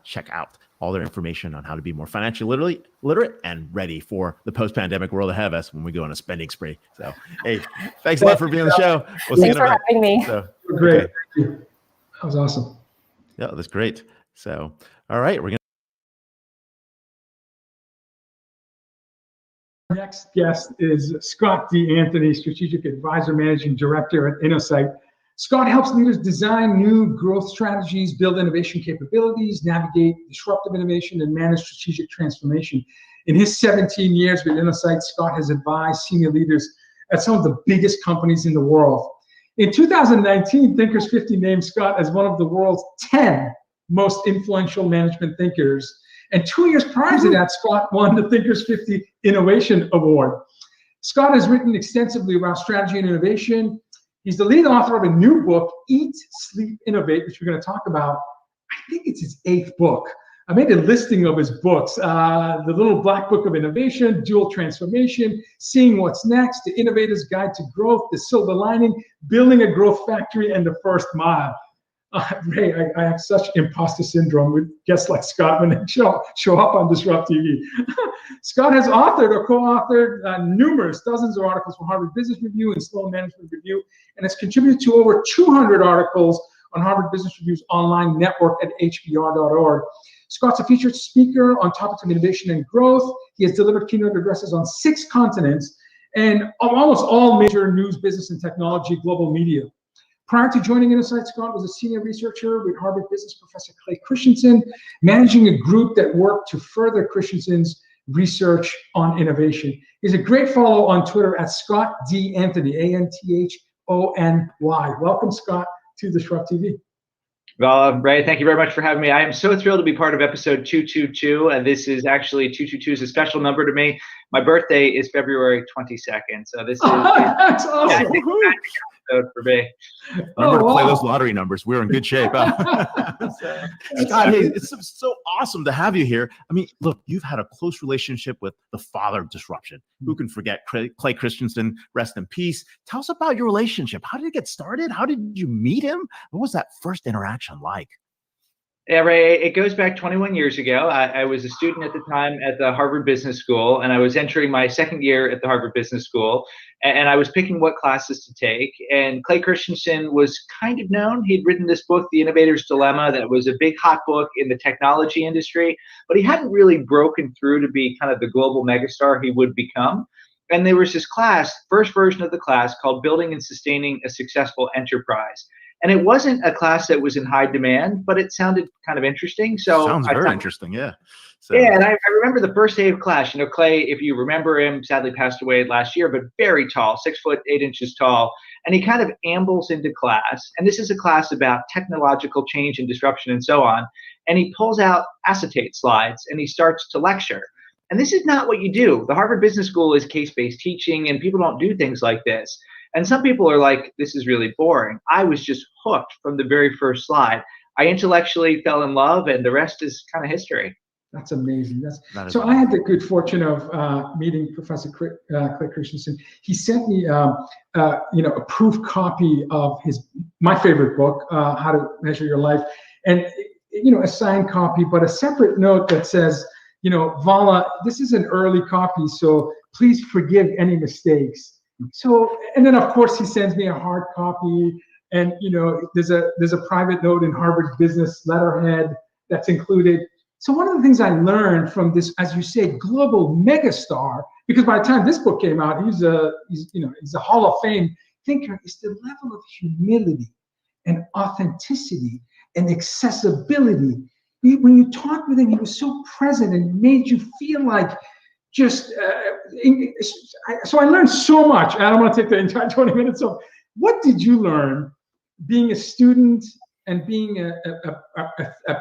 check out all their information on how to be more financially literate and ready for the post-pandemic world ahead of us when we go on a spending spree. So, hey, thanks a lot for being on the show. We'll see you in a bit. Thanks for having me. So, Great. okay. Thank you. That was awesome. Yeah, that's great. So, all right, we're going to. Our next guest is Scott D. Anthony, Strategic Advisor, Managing Director at Innosight. Scott helps leaders design new growth strategies, build innovation capabilities, navigate disruptive innovation, and manage strategic transformation. In his 17 years with Innosight, Scott has advised senior leaders at some of the biggest companies in the world. In 2019, Thinkers 50 named Scott as one of the world's 10 most influential management thinkers. And 2 years prior to that, Scott won the Thinkers 50 Innovation Award. Scott has written extensively around strategy and innovation. He's the lead author of a new book, Eat, Sleep, Innovate, which we're going to talk about. I think it's his 8th book. I made a listing of his books, the Little Black Book of Innovation, Dual Transformation, Seeing What's Next, The Innovator's Guide to Growth, The Silver Lining, Building a Growth Factory, and The First Mile. Ray, I have such imposter syndrome with guests like Scott when they show up on DisrupTV. Scott has authored or co-authored dozens of articles for Harvard Business Review and Sloan Management Review, and has contributed to over 200 articles on Harvard Business Review's online network at hbr.org. Scott's a featured speaker on topics of innovation and growth. He has delivered keynote addresses on 6 continents and on almost all major news, business, and technology global media. Prior to joining Innosight, Scott was a senior researcher with Harvard Business Professor Clay Christensen, managing a group that worked to further Christensen's research on innovation. He's a great follow on Twitter at Scott D. Anthony, A-N-T-H-O-N-Y. Welcome, Scott, to DisrupTV. Well, Ray, thank you very much for having me. I am so thrilled to be part of episode 222, and this is actually 222 is a special number to me. My birthday is February 22nd, so this is that's awesome. for me. Remember to play those lottery numbers. We're in good shape. Scott, hey, it's so awesome to have you here. I mean, look, you've had a close relationship with the father of disruption. Who can forget Clay Christensen? Rest in peace. Tell us about your relationship. How did it get started? How did you meet him? What was that first interaction like? Yeah, Ray, it goes back 21 years ago. I was a student at the time at the Harvard Business School, and I was entering my second year at the Harvard Business School, and I was picking what classes to take. And Clay Christensen was kind of known. He'd written this book, The Innovator's Dilemma, that was a big hot book in the technology industry, but he hadn't really broken through to be kind of the global megastar he would become. And there was this class, first version of the class, called Building and Sustaining a Successful Enterprise. And it wasn't a class that was in high demand, but it sounded kind of interesting. So sounds very interesting, yeah. So. Yeah, and I remember the first day of class. You know, Clay, if you remember him, sadly passed away last year, but very tall, 6 foot 8 inches tall. And he kind of ambles into class. And this is a class about technological change and disruption and so on. And he pulls out acetate slides and he starts to lecture. And this is not what you do. The Harvard Business School is case-based teaching, and people don't do things like this. And some people are like, this is really boring. I was just hooked from the very first slide. I intellectually fell in love, and the rest is kind of history. That's amazing. So I had the good fortune of meeting Professor Clay Christensen. He sent me, a proof copy of my favorite book, How to Measure Your Life, and a signed copy, but a separate note that says, Vala, this is an early copy, so please forgive any mistakes. So, and then of course he sends me a hard copy, and there's a private note in Harvard Business letterhead that's included. So one of the things I learned from this, as you say, global megastar, because by the time this book came out, he's a Hall of Fame thinker, is the level of humility and authenticity and accessibility. When you talked with him, he was so present and made you feel like so I learned so much. I don't want to take the entire 20 minutes off. What did you learn being a student and being a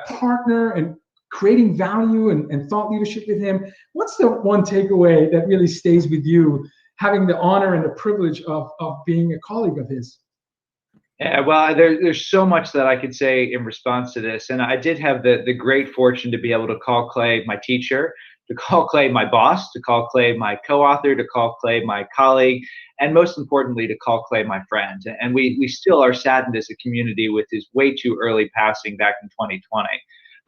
partner and creating value and thought leadership with him? What's the one takeaway that really stays with you, having the honor and the privilege of being a colleague of his? Yeah, well, there's so much that I could say in response to this. And I did have the great fortune to be able to call Clay my teacher, to call Clay my boss, to call Clay my co-author, to call Clay my colleague, and most importantly, to call Clay my friend. And we still are saddened as a community with his way too early passing back in 2020.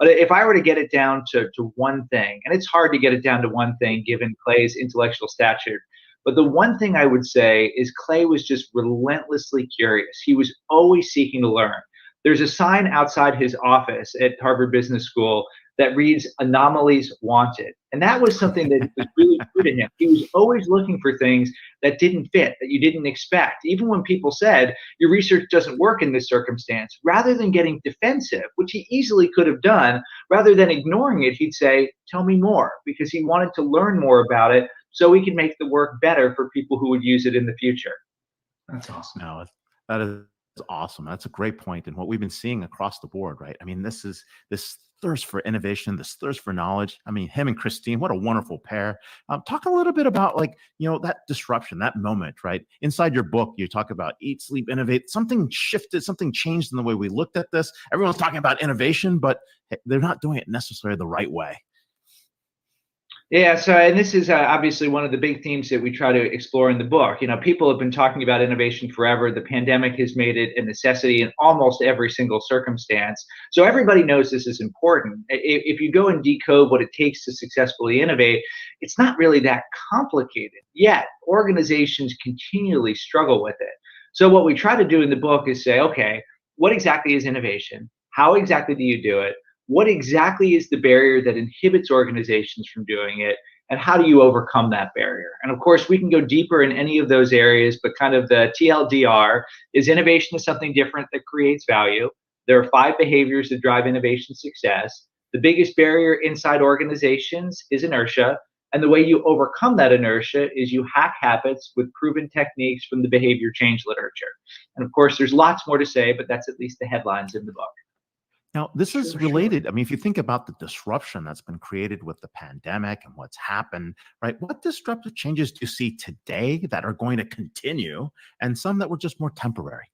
But if I were to get it down to one thing, and it's hard to get it down to one thing given Clay's intellectual stature, but the one thing I would say is Clay was just relentlessly curious. He was always seeking to learn. There's a sign outside his office at Harvard Business School that reads "Anomalies Wanted." And that was something that was really true to him. He was always looking for things that didn't fit, that you didn't expect. Even when people said, your research doesn't work in this circumstance, rather than getting defensive, which he easily could have done, rather than ignoring it, he'd say, tell me more, because he wanted to learn more about it so we could make the work better for people who would use it in the future. That's awesome. No, that is awesome. That's a great point. And what we've been seeing across the board, right? I mean, this thirst for innovation, this thirst for knowledge. I mean, him and Christine, what a wonderful pair. Talk a little bit about that disruption, that moment, right? Inside your book, you talk about eat, sleep, innovate. Something shifted, something changed in the way we looked at this. Everyone's talking about innovation, but they're not doing it necessarily the right way. Yeah, so, and this is obviously one of the big themes that we try to explore in the book. People have been talking about innovation forever. The pandemic has made it a necessity in almost every single circumstance. So everybody knows this is important. If you go and decode what it takes to successfully innovate, it's not really that complicated. Yet organizations continually struggle with it. So what we try to do in the book is say, okay, what exactly is innovation? How exactly do you do it? What exactly is the barrier that inhibits organizations from doing it? And how do you overcome that barrier? And of course, we can go deeper in any of those areas, but kind of the TLDR is innovation is something different that creates value. There are 5 behaviors that drive innovation success. The biggest barrier inside organizations is inertia. And the way you overcome that inertia is you hack habits with proven techniques from the behavior change literature. And of course, there's lots more to say, but that's at least the headlines in the book. Now, this is related. I mean, if you think about the disruption that's been created with the pandemic and what's happened, right? What disruptive changes do you see today that are going to continue and some that were just more temporary?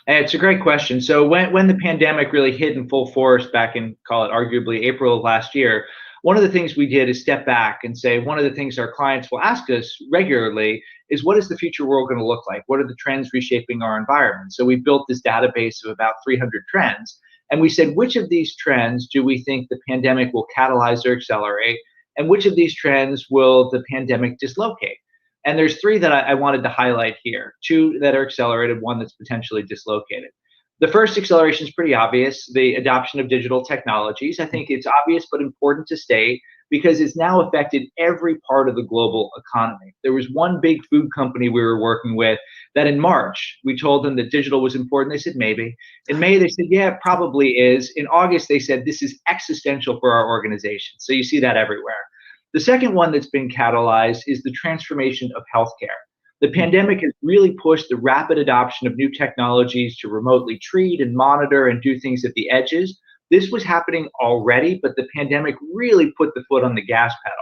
It's a great question. So when the pandemic really hit in full force back in, call it arguably April of last year, one of the things we did is step back and say, one of the things our clients will ask us regularly is, what is the future world going to look like? What are the trends reshaping our environment? So we built this database of about 300 trends. And we said, which of these trends do we think the pandemic will catalyze or accelerate? And which of these trends will the pandemic dislocate? And there's 3 that I wanted to highlight here, 2 that are accelerated, 1 that's potentially dislocated. The first acceleration is pretty obvious, the adoption of digital technologies. I think it's obvious but important to state because it's now affected every part of the global economy. There was one big food company we were working with that in March, we told them that digital was important. They said, maybe. In May, they said, yeah, it probably is. In August, they said, this is existential for our organization. So you see that everywhere. The second one that's been catalyzed is the transformation of healthcare. The pandemic has really pushed the rapid adoption of new technologies to remotely treat and monitor and do things at the edges. This was happening already, but the pandemic really put the foot on the gas pedal.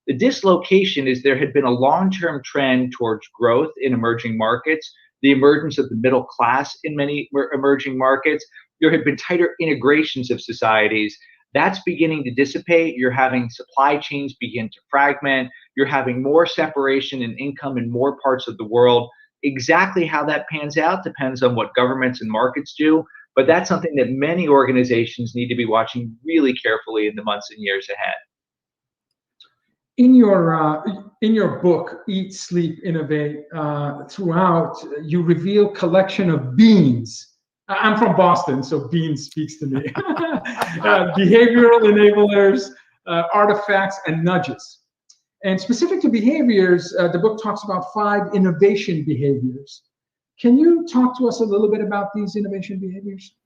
The dislocation is there had been a long-term trend towards growth in emerging markets, the emergence of the middle class in many emerging markets. There had been tighter integrations of societies. That's beginning to dissipate. You're having supply chains begin to fragment. You're having more separation in income in more parts of the world. Exactly how that pans out depends on what governments and markets do. But that's something that many organizations need to be watching really carefully in the months and years ahead. In your book, Eat, Sleep, Innovate, throughout, you reveal collection of beans. I'm from Boston, so beans speaks to me. Behavioral enablers, artifacts, and nudges. And specific to behaviors, the book talks about 5 innovation behaviors. Can you talk to us a little bit about these innovation behaviors?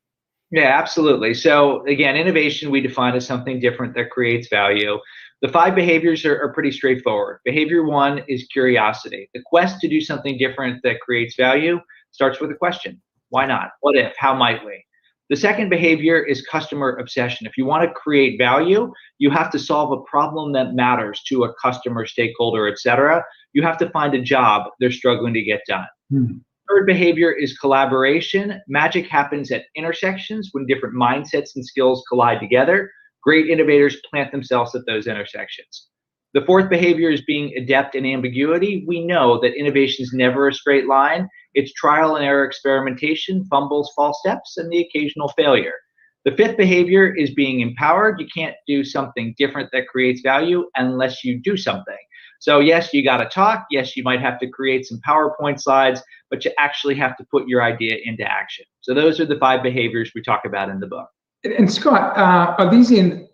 Yeah, absolutely. So again, innovation we define as something different that creates value. The 5 behaviors are pretty straightforward. Behavior 1 is curiosity. The quest to do something different that creates value starts with a question. Why not? What if? How might we? The second behavior is customer obsession. If you want to create value, you have to solve a problem that matters to a customer, stakeholder, et cetera. You have to find a job they're struggling to get done. Third behavior is collaboration. Magic happens at intersections when different mindsets and skills collide together. Great innovators plant themselves at those intersections. The fourth behavior is being adept in ambiguity. We know that innovation is never a straight line. It's trial and error experimentation, fumbles, false steps, and the occasional failure. The fifth behavior is being empowered. You can't do something different that creates value unless you do something. So yes, you got to talk. Yes, you might have to create some PowerPoint slides, but you actually have to put your idea into action. So those are the 5 behaviors we talk about in the book. And Scott, are these in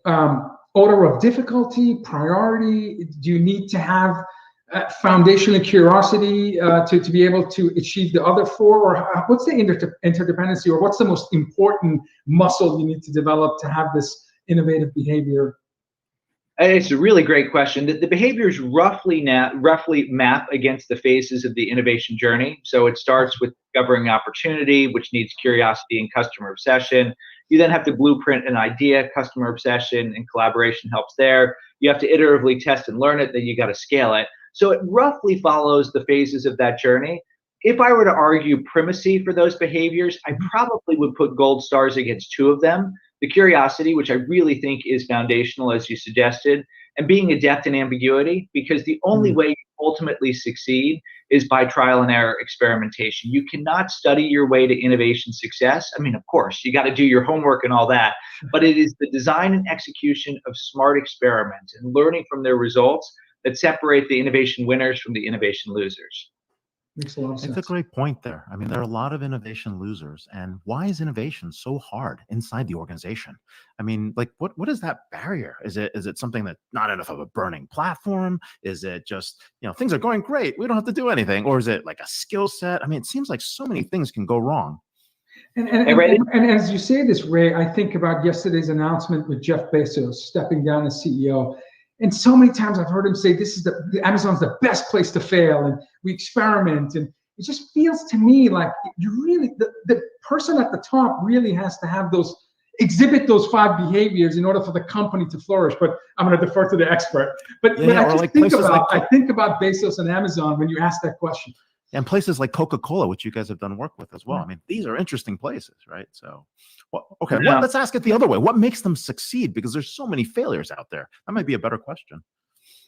order of difficulty, priority? Do you need to have foundational curiosity to be able to achieve the other 4? Or what's the interdependency, or what's the most important muscle you need to develop to have this innovative behavior? It's a really great question. The behaviors roughly map against the phases of the innovation journey. So it starts with discovering opportunity, which needs curiosity and customer obsession. You then have to blueprint an idea, customer obsession, and collaboration helps there. You have to iteratively test and learn it, then you got to scale it. So it roughly follows the phases of that journey. If I were to argue primacy for those behaviors, I probably would put gold stars against 2 of them. The curiosity, which I really think is foundational, as you suggested, and being adept in ambiguity, because the only way you ultimately succeed is by trial and error experimentation. You cannot study your way to innovation success. I mean, of course, you got to do your homework and all that, but it is the design and execution of smart experiments and learning from their results that separate the innovation winners from the innovation losers. Makes a lot of sense. It's a great point there. I mean, there are a lot of innovation losers. And why is innovation so hard inside the organization? I mean, like, what is that barrier? Is it something that not enough of a burning platform? Is it just, things are going great, we don't have to do anything? Or is it like a skill set? I mean, it seems like so many things can go wrong. And as you say this, Ray, I think about yesterday's announcement with Jeff Bezos stepping down as CEO. And so many times I've heard him say, this is Amazon's the best place to fail, and we experiment. And it just feels to me like you really, the person at the top really has to have exhibit those 5 behaviors in order for the company to flourish. But I'm going to defer to the expert. But I think about Bezos and Amazon when you ask that question. And places like Coca-Cola, which you guys have done work with as well. I mean, these are interesting places, right? So, let's ask it the other way. What makes them succeed? Because there's so many failures out there. That might be a better question.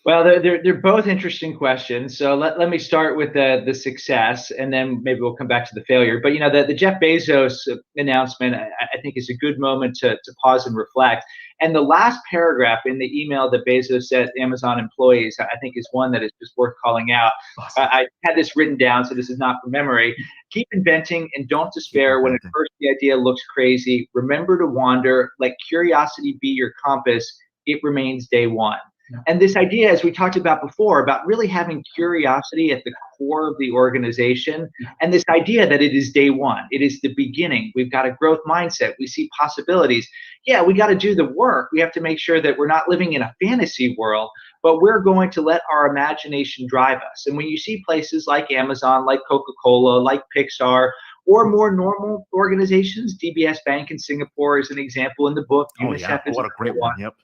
Well, they're both interesting questions. So let me start with the success, and then maybe we'll come back to the failure. But the Jeff Bezos announcement, I think, is a good moment to pause and reflect. And the last paragraph in the email that Bezos sent Amazon employees, I think, is one that is just worth calling out. Awesome. I had this written down, so this is not from memory. Keep inventing and don't despair when at first the idea looks crazy. Remember to wander. Let curiosity be your compass. It remains day one. Yeah. And this idea, as we talked about before, about really having curiosity at the core of the organization, and this idea that it is day one, it is the beginning. We've got a growth mindset. We see possibilities. Yeah, we got to do the work. We have to make sure that we're not living in a fantasy world, but we're going to let our imagination drive us. And when you see places like Amazon, like Coca-Cola, like Pixar, or more normal organizations, DBS Bank in Singapore is an example in the book. What a great one. Yep.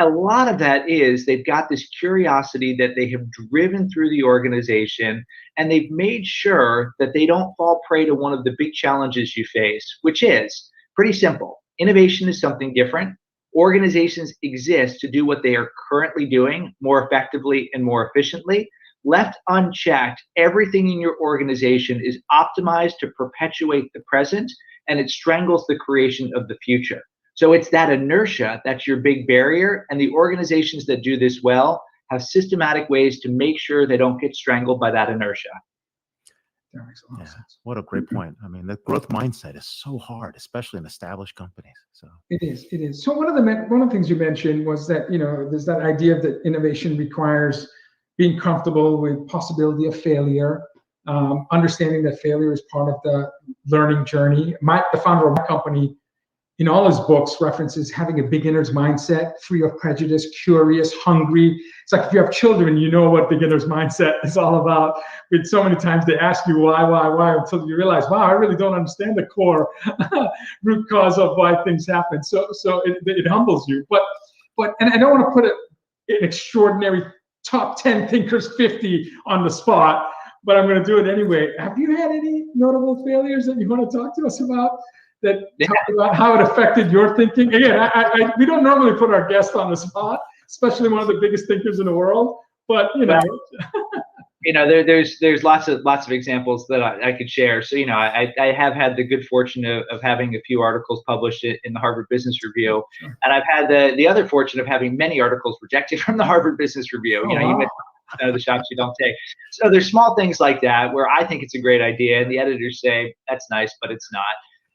A lot of that is they've got this curiosity that they have driven through the organization, and they've made sure that they don't fall prey to one of the big challenges you face, which is pretty simple. Innovation is something different. Organizations exist to do what they are currently doing more effectively and more efficiently. Left unchecked, everything in your organization is optimized to perpetuate the present, and it strangles the creation of the future. So it's that inertia that's your big barrier, and the organizations that do this well have systematic ways to make sure they don't get strangled by that inertia. That makes a lot of sense. What a great point. I mean, the growth mindset is so hard, especially in established companies. So it is. So one of the things you mentioned was that there's that idea that innovation requires being comfortable with possibility of failure, understanding that failure is part of the learning journey. The founder of my company, in all his books, references having a beginner's mindset, free of prejudice, curious, hungry. It's like if you have children, you know what beginner's mindset is all about. But so many times they ask you why, until you realize, wow, I really don't understand the core root cause of why things happen. So it humbles you. But and I don't want to put an extraordinary top 10 thinkers 50 on the spot, but I'm going to do it anyway. Have you had any notable failures that you want to talk to us about? Talk about how it affected your thinking. Again, we don't normally put our guests on the spot, especially one of the biggest thinkers in the world. But there's lots of examples that I could share. So, I have had the good fortune of having a few articles published in the Harvard Business Review, Sure. and I've had the other fortune of having many articles rejected from the Harvard Business Review. Oh, You wow. mentioned the shots you don't take. So there's small things like that where I think it's a great idea, and the editors say that's nice, but it's not.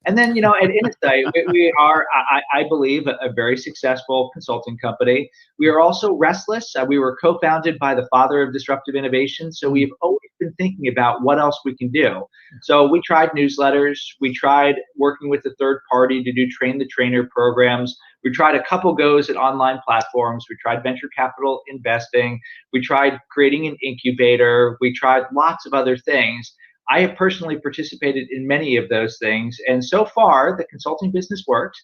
And then, at Innosight, we are, I believe, a very successful consulting company. We are also restless. We were co-founded by the father of disruptive innovation. So we've always been thinking about what else we can do. So we tried newsletters. We tried working with a third party to do train the trainer programs. We tried a couple goes at online platforms. We tried venture capital investing. We tried creating an incubator. We tried lots of other things. I have personally participated in many of those things, and so far the consulting business worked.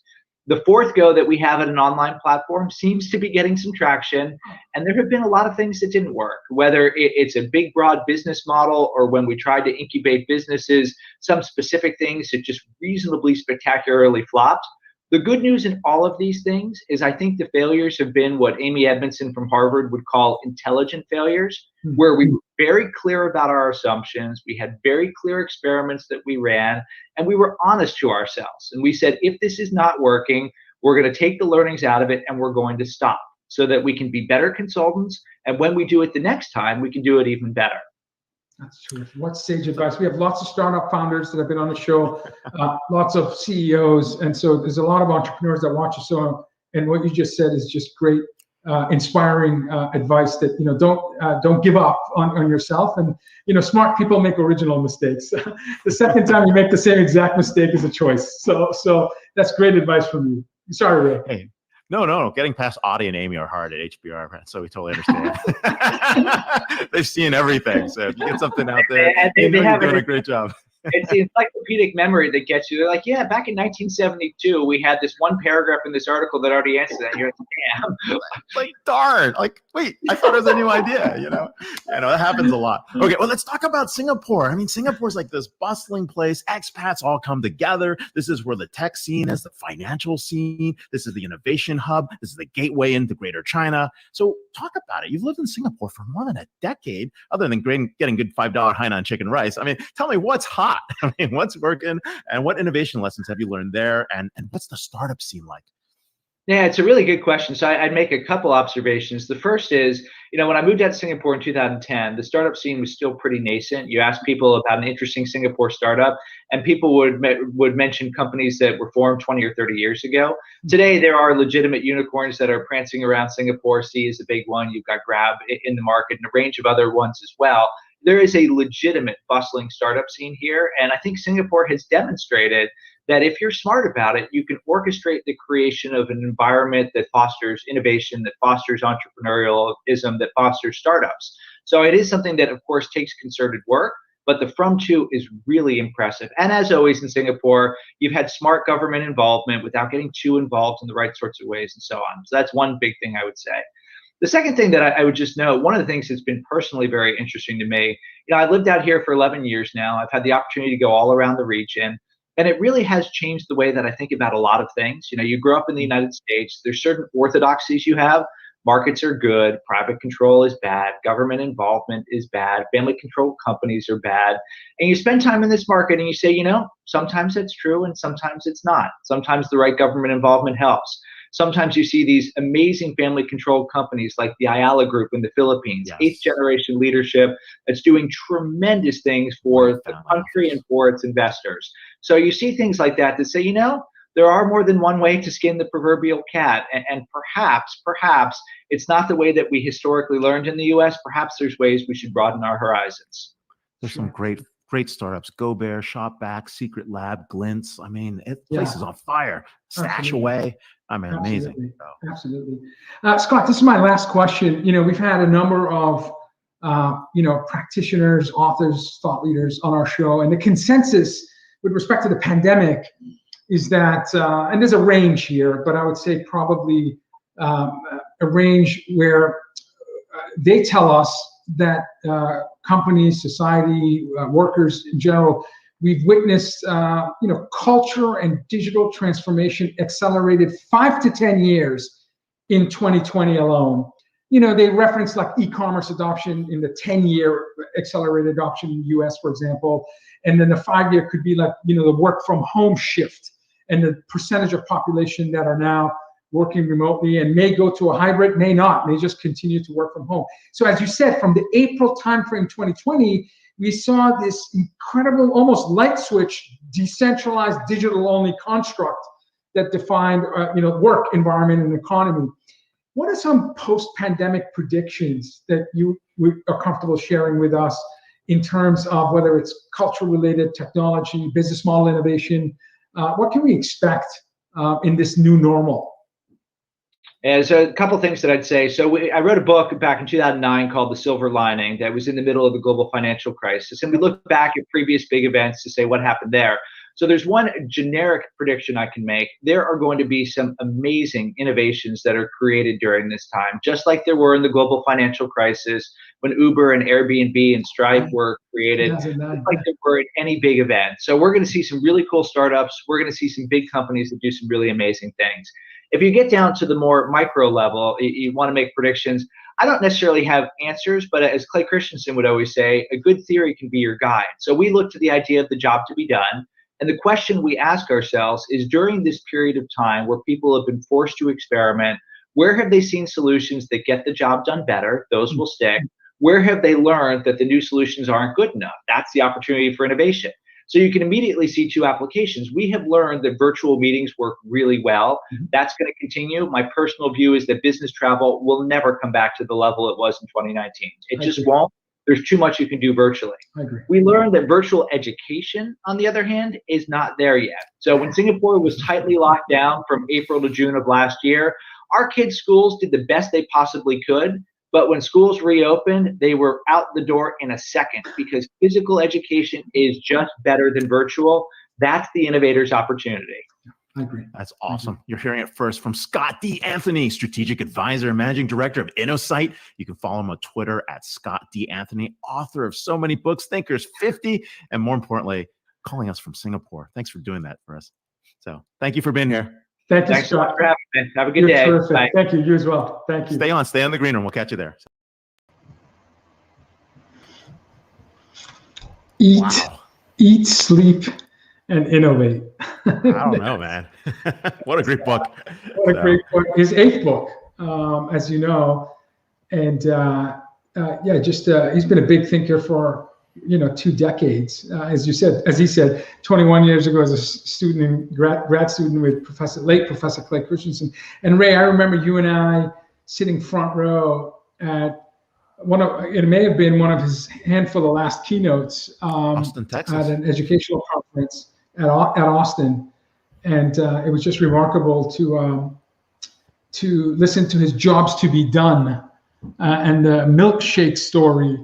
The fourth go that we have at an online platform seems to be getting some traction, and there have been a lot of things that didn't work, whether it's a big broad business model or when we tried to incubate businesses, some specific things that just reasonably spectacularly flopped. The good news in all of these things is I think the failures have been what Amy Edmondson from Harvard would call intelligent failures, where we were very clear about our assumptions. We had very clear experiments that we ran, and we were honest to ourselves. And we said, if this is not working, we're going to take the learnings out of it and we're going to stop so that we can be better consultants. And when we do it the next time, we can do it even better. That's true. What sage advice? We have lots of startup founders that have been on the show, lots of CEOs, and so there's a lot of entrepreneurs that watch us. So, and what you just said is just great, inspiring advice. That don't give up on yourself, and smart people make original mistakes. The second time you make the same exact mistake is a choice. So that's great advice from you. Sorry, Ray. Hey. No. Getting past Audie and Amy are hard at HBR, so we totally understand. They've seen everything, so if you get something out there, you're doing a great job. It's the encyclopedic memory that gets you. They're like, yeah, back in 1972, we had this one paragraph in this article that already answered that. And you're like, damn. Like, darn. Like, wait, I thought it was a new idea, that happens a lot. Okay, well, let's talk about Singapore. I mean, Singapore's like this bustling place. Expats all come together. This is where the tech scene is, the financial scene. This is the innovation hub. This is the gateway into Greater China. So talk about it. You've lived in Singapore for more than a decade, other than getting good $5 Hainan chicken rice. I mean, tell me what's hot. I mean, what's working and what innovation lessons have you learned there? And what's the startup scene like? Yeah, it's a really good question. So I'd make a couple observations. The first is, when I moved out to Singapore in 2010, the startup scene was still pretty nascent. You ask people about an interesting Singapore startup, and people would mention companies that were formed 20 or 30 years ago. Today, there are legitimate unicorns that are prancing around Singapore. Sea is a big one. You've got Grab in the market and a range of other ones as well. There is a legitimate bustling startup scene here, and I think Singapore has demonstrated that if you're smart about it, you can orchestrate the creation of an environment that fosters innovation, that fosters entrepreneurialism, that fosters startups. So it is something that, of course, takes concerted work, but the from-to is really impressive. And as always in Singapore, you've had smart government involvement without getting too involved in the right sorts of ways and so on. So that's one big thing I would say. The second thing that I would just note, one of the things that's been personally very interesting to me, I lived out here for 11 years now. I've had the opportunity to go all around the region, and it really has changed the way that I think about a lot of things. You grow up in the United States, there's certain orthodoxies you have. Markets are good, private control is bad, government involvement is bad, family controlled companies are bad. And you spend time in this market and you say, sometimes that's true and sometimes it's not. Sometimes the right government involvement helps. Sometimes you see these amazing family-controlled companies like the Ayala Group in the Philippines, yes. 8th-generation leadership that's doing tremendous things for the country and for its investors. So you see things like that say, there are more than one way to skin the proverbial cat, and perhaps it's not the way that we historically learned in the U.S. Perhaps there's ways we should broaden our horizons. There's some great startups: GoBear, Shopback, Secret Lab, Glints. I mean, place is on fire. Stash away. I mean, amazing. Absolutely. Scott, this is my last question. We've had a number of practitioners, authors, thought leaders on our show, and the consensus with respect to the pandemic is that, and there's a range here, but I would say probably a range where they tell us that companies, society, workers in general, we've witnessed, culture and digital transformation accelerated 5 to 10 years in 2020 alone. they reference like e-commerce adoption in the 10-year accelerated adoption in the US, for example. And then the 5-year could be like, the work from home shift and the percentage of population that are now working remotely and may go to a hybrid, may not, may just continue to work from home. So as you said, from the April timeframe 2020, we saw this incredible, almost light switch, decentralized, digital-only construct that defined, work environment and economy. What are some post-pandemic predictions that you are comfortable sharing with us in terms of whether it's culture-related technology, business model innovation? What can we expect in this new normal? And so a couple things that I'd say. So I wrote a book back in 2009 called The Silver Lining that was in the middle of the global financial crisis. And we looked back at previous big events to say what happened there. So there's one generic prediction I can make. There are going to be some amazing innovations that are created during this time, just like there were in the global financial crisis when Uber and Airbnb and Stripe were created, just like there were at any big event. So we're going to see some really cool startups. We're going to see some big companies that do some really amazing things. If you get down to the more micro level, you want to make predictions. I don't necessarily have answers, but as Clay Christensen would always say, a good theory can be your guide. So we look to the idea of the job to be done. And the question we ask ourselves is, during this period of time where people have been forced to experiment, where have they seen solutions that get the job done better? Those will stick. Where have they learned that the new solutions aren't good enough? That's the opportunity for innovation. So you can immediately see two applications. We have learned that virtual meetings work really well. That's going to continue. My personal view is that business travel will never come back to the level it was in 2019. It just won't. There's too much you can do virtually. I agree. We learned that virtual education, on the other hand, is not there yet. So when Singapore was tightly locked down from April to June of last year, our kids' schools did the best they possibly could. But when schools reopened, they were out the door in a second because physical education is just better than virtual. That's the innovator's opportunity. I agree. That's awesome. You're hearing it first from Scott D. Anthony, Strategic Advisor and Managing Director of Innosight. You can follow him on Twitter at Scott D. Anthony, author of so many books, Thinkers 50, and more importantly, calling us from Singapore. Thanks for doing that for us. So thank you for being here. Thank you, Thanks Scott. so much for having me. Have a good You're day. terrific. Bye. Thank you. You as well. Thank you. Stay on the green room. We'll catch you there. Eat, sleep, and innovate. I don't know, man. What a great book. What a great book. His 8th book, as you know. And he's been a big thinker for 2 decades. As he said, 21 years ago as a student, grad student with late Professor Clay Christensen. And Ray, I remember you and I sitting front row at it may have been one of his handful of last keynotes Austin, Texas. at an educational conference at Austin. And it was just remarkable to listen to his jobs to be done and the milkshake story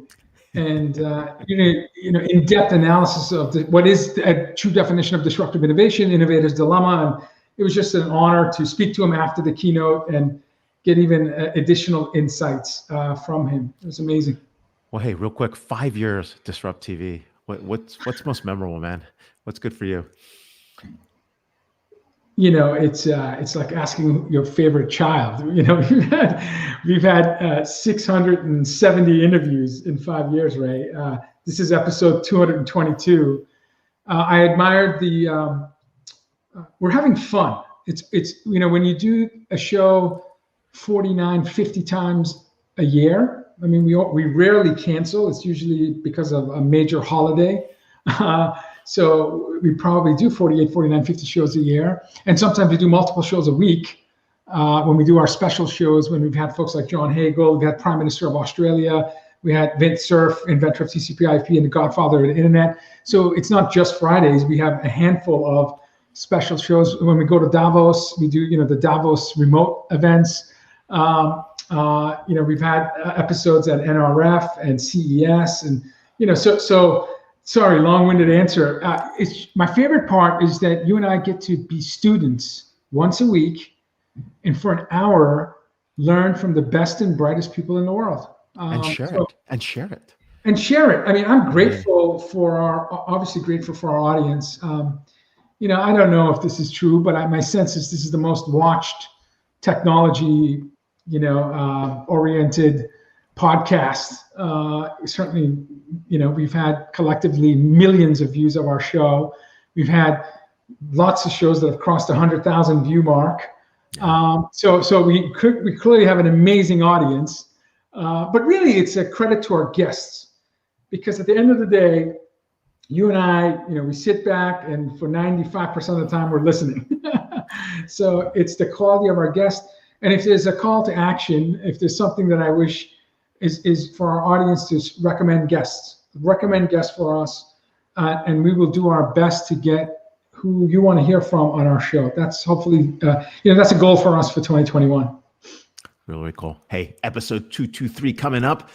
and in-depth analysis of what is a true definition of disruptive innovation, innovator's dilemma. And it was just an honor to speak to him after the keynote and get even additional insights from him. It was amazing. Well, hey, real quick, 5 years DisrupTV. What's most memorable, man? What's good for you? It's like asking your favorite child. We've had 670 interviews in 5 years, Ray. This is episode 222. I admired we're having fun. It's when you do a show 49, 50 times a year. I mean, we rarely cancel. It's usually because of a major holiday. So we probably do 48, 49, 50 shows a year. And sometimes we do multiple shows a week when we do our special shows, when we've had folks like John Hagel, we've had Prime Minister of Australia, we had Vint Cerf, inventor of TCP/IP and the godfather of the internet. So it's not just Fridays. We have a handful of special shows. When we go to Davos, we do, the Davos remote events. We've had episodes at NRF and CES and, so sorry, long-winded answer. My favorite part is that you and I get to be students once a week and for an hour, learn from the best and brightest people in the world. And share it. I mean, I'm grateful obviously grateful for our audience. I don't know if this is true, but my sense is this is the most watched technology oriented podcast. Certainly, we've had collectively millions of views of our show. We've had lots of shows that have crossed the 100,000 view mark. So we clearly have an amazing audience. But really, it's a credit to our guests, because at the end of the day, you and I, we sit back, and for 95% of the time we're listening. So it's the quality of our guests. And if there's a call to action, if there's something that I wish is for our audience to recommend guests for us, and we will do our best to get who you want to hear from on our show. That's hopefully, that's a goal for us for 2021. Really cool. Hey, episode 223 coming up.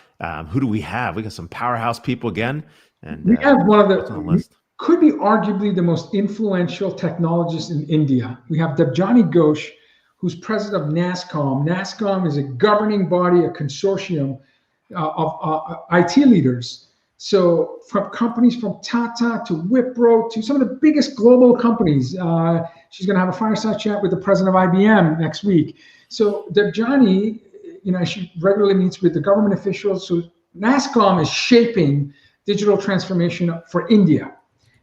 Who do we have? We got some powerhouse people again. And we have one of the list. Could be arguably the most influential technologist in India. We have Debjani Ghosh, who's president of NASSCOM. NASSCOM is a governing body, a consortium of IT leaders. So from companies from Tata to Wipro to some of the biggest global companies. She's going to have a fireside chat with the president of IBM next week. So Debjani, she regularly meets with the government officials. So NASSCOM is shaping digital transformation for India.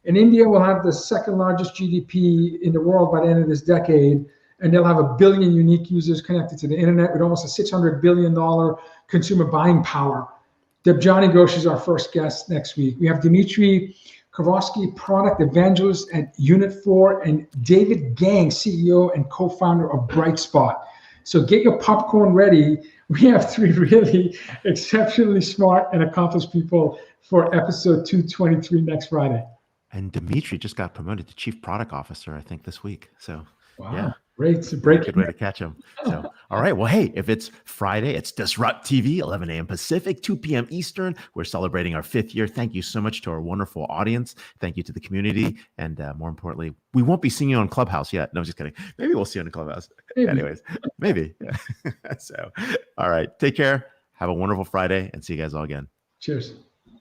And India will have the second largest GDP in the world by the end of this decade. And they'll have 1 billion unique users connected to the internet with almost a $600 billion consumer buying power. Debjani Ghosh is our first guest next week. We have Dmitry Kovarsky, product evangelist at Unit4, and David Gang, CEO and co-founder of Brightspot. So get your popcorn ready. We have 3 really exceptionally smart and accomplished people for episode 223 next Friday. And Dimitri just got promoted to chief product officer, I think, this week. So, wow. Yeah. Great. It's a break. Good way to catch him. So, all right. Well, hey, if it's Friday, it's DisrupTV, 11 a.m. Pacific, 2 p.m. Eastern. We're celebrating our 5th year. Thank you so much to our wonderful audience. Thank you to the community. And more importantly, we won't be seeing you on Clubhouse yet. No, I'm just kidding. Maybe we'll see you on Clubhouse. Maybe. Anyways, maybe. So, all right. Take care. Have a wonderful Friday, and see you guys all again. Cheers.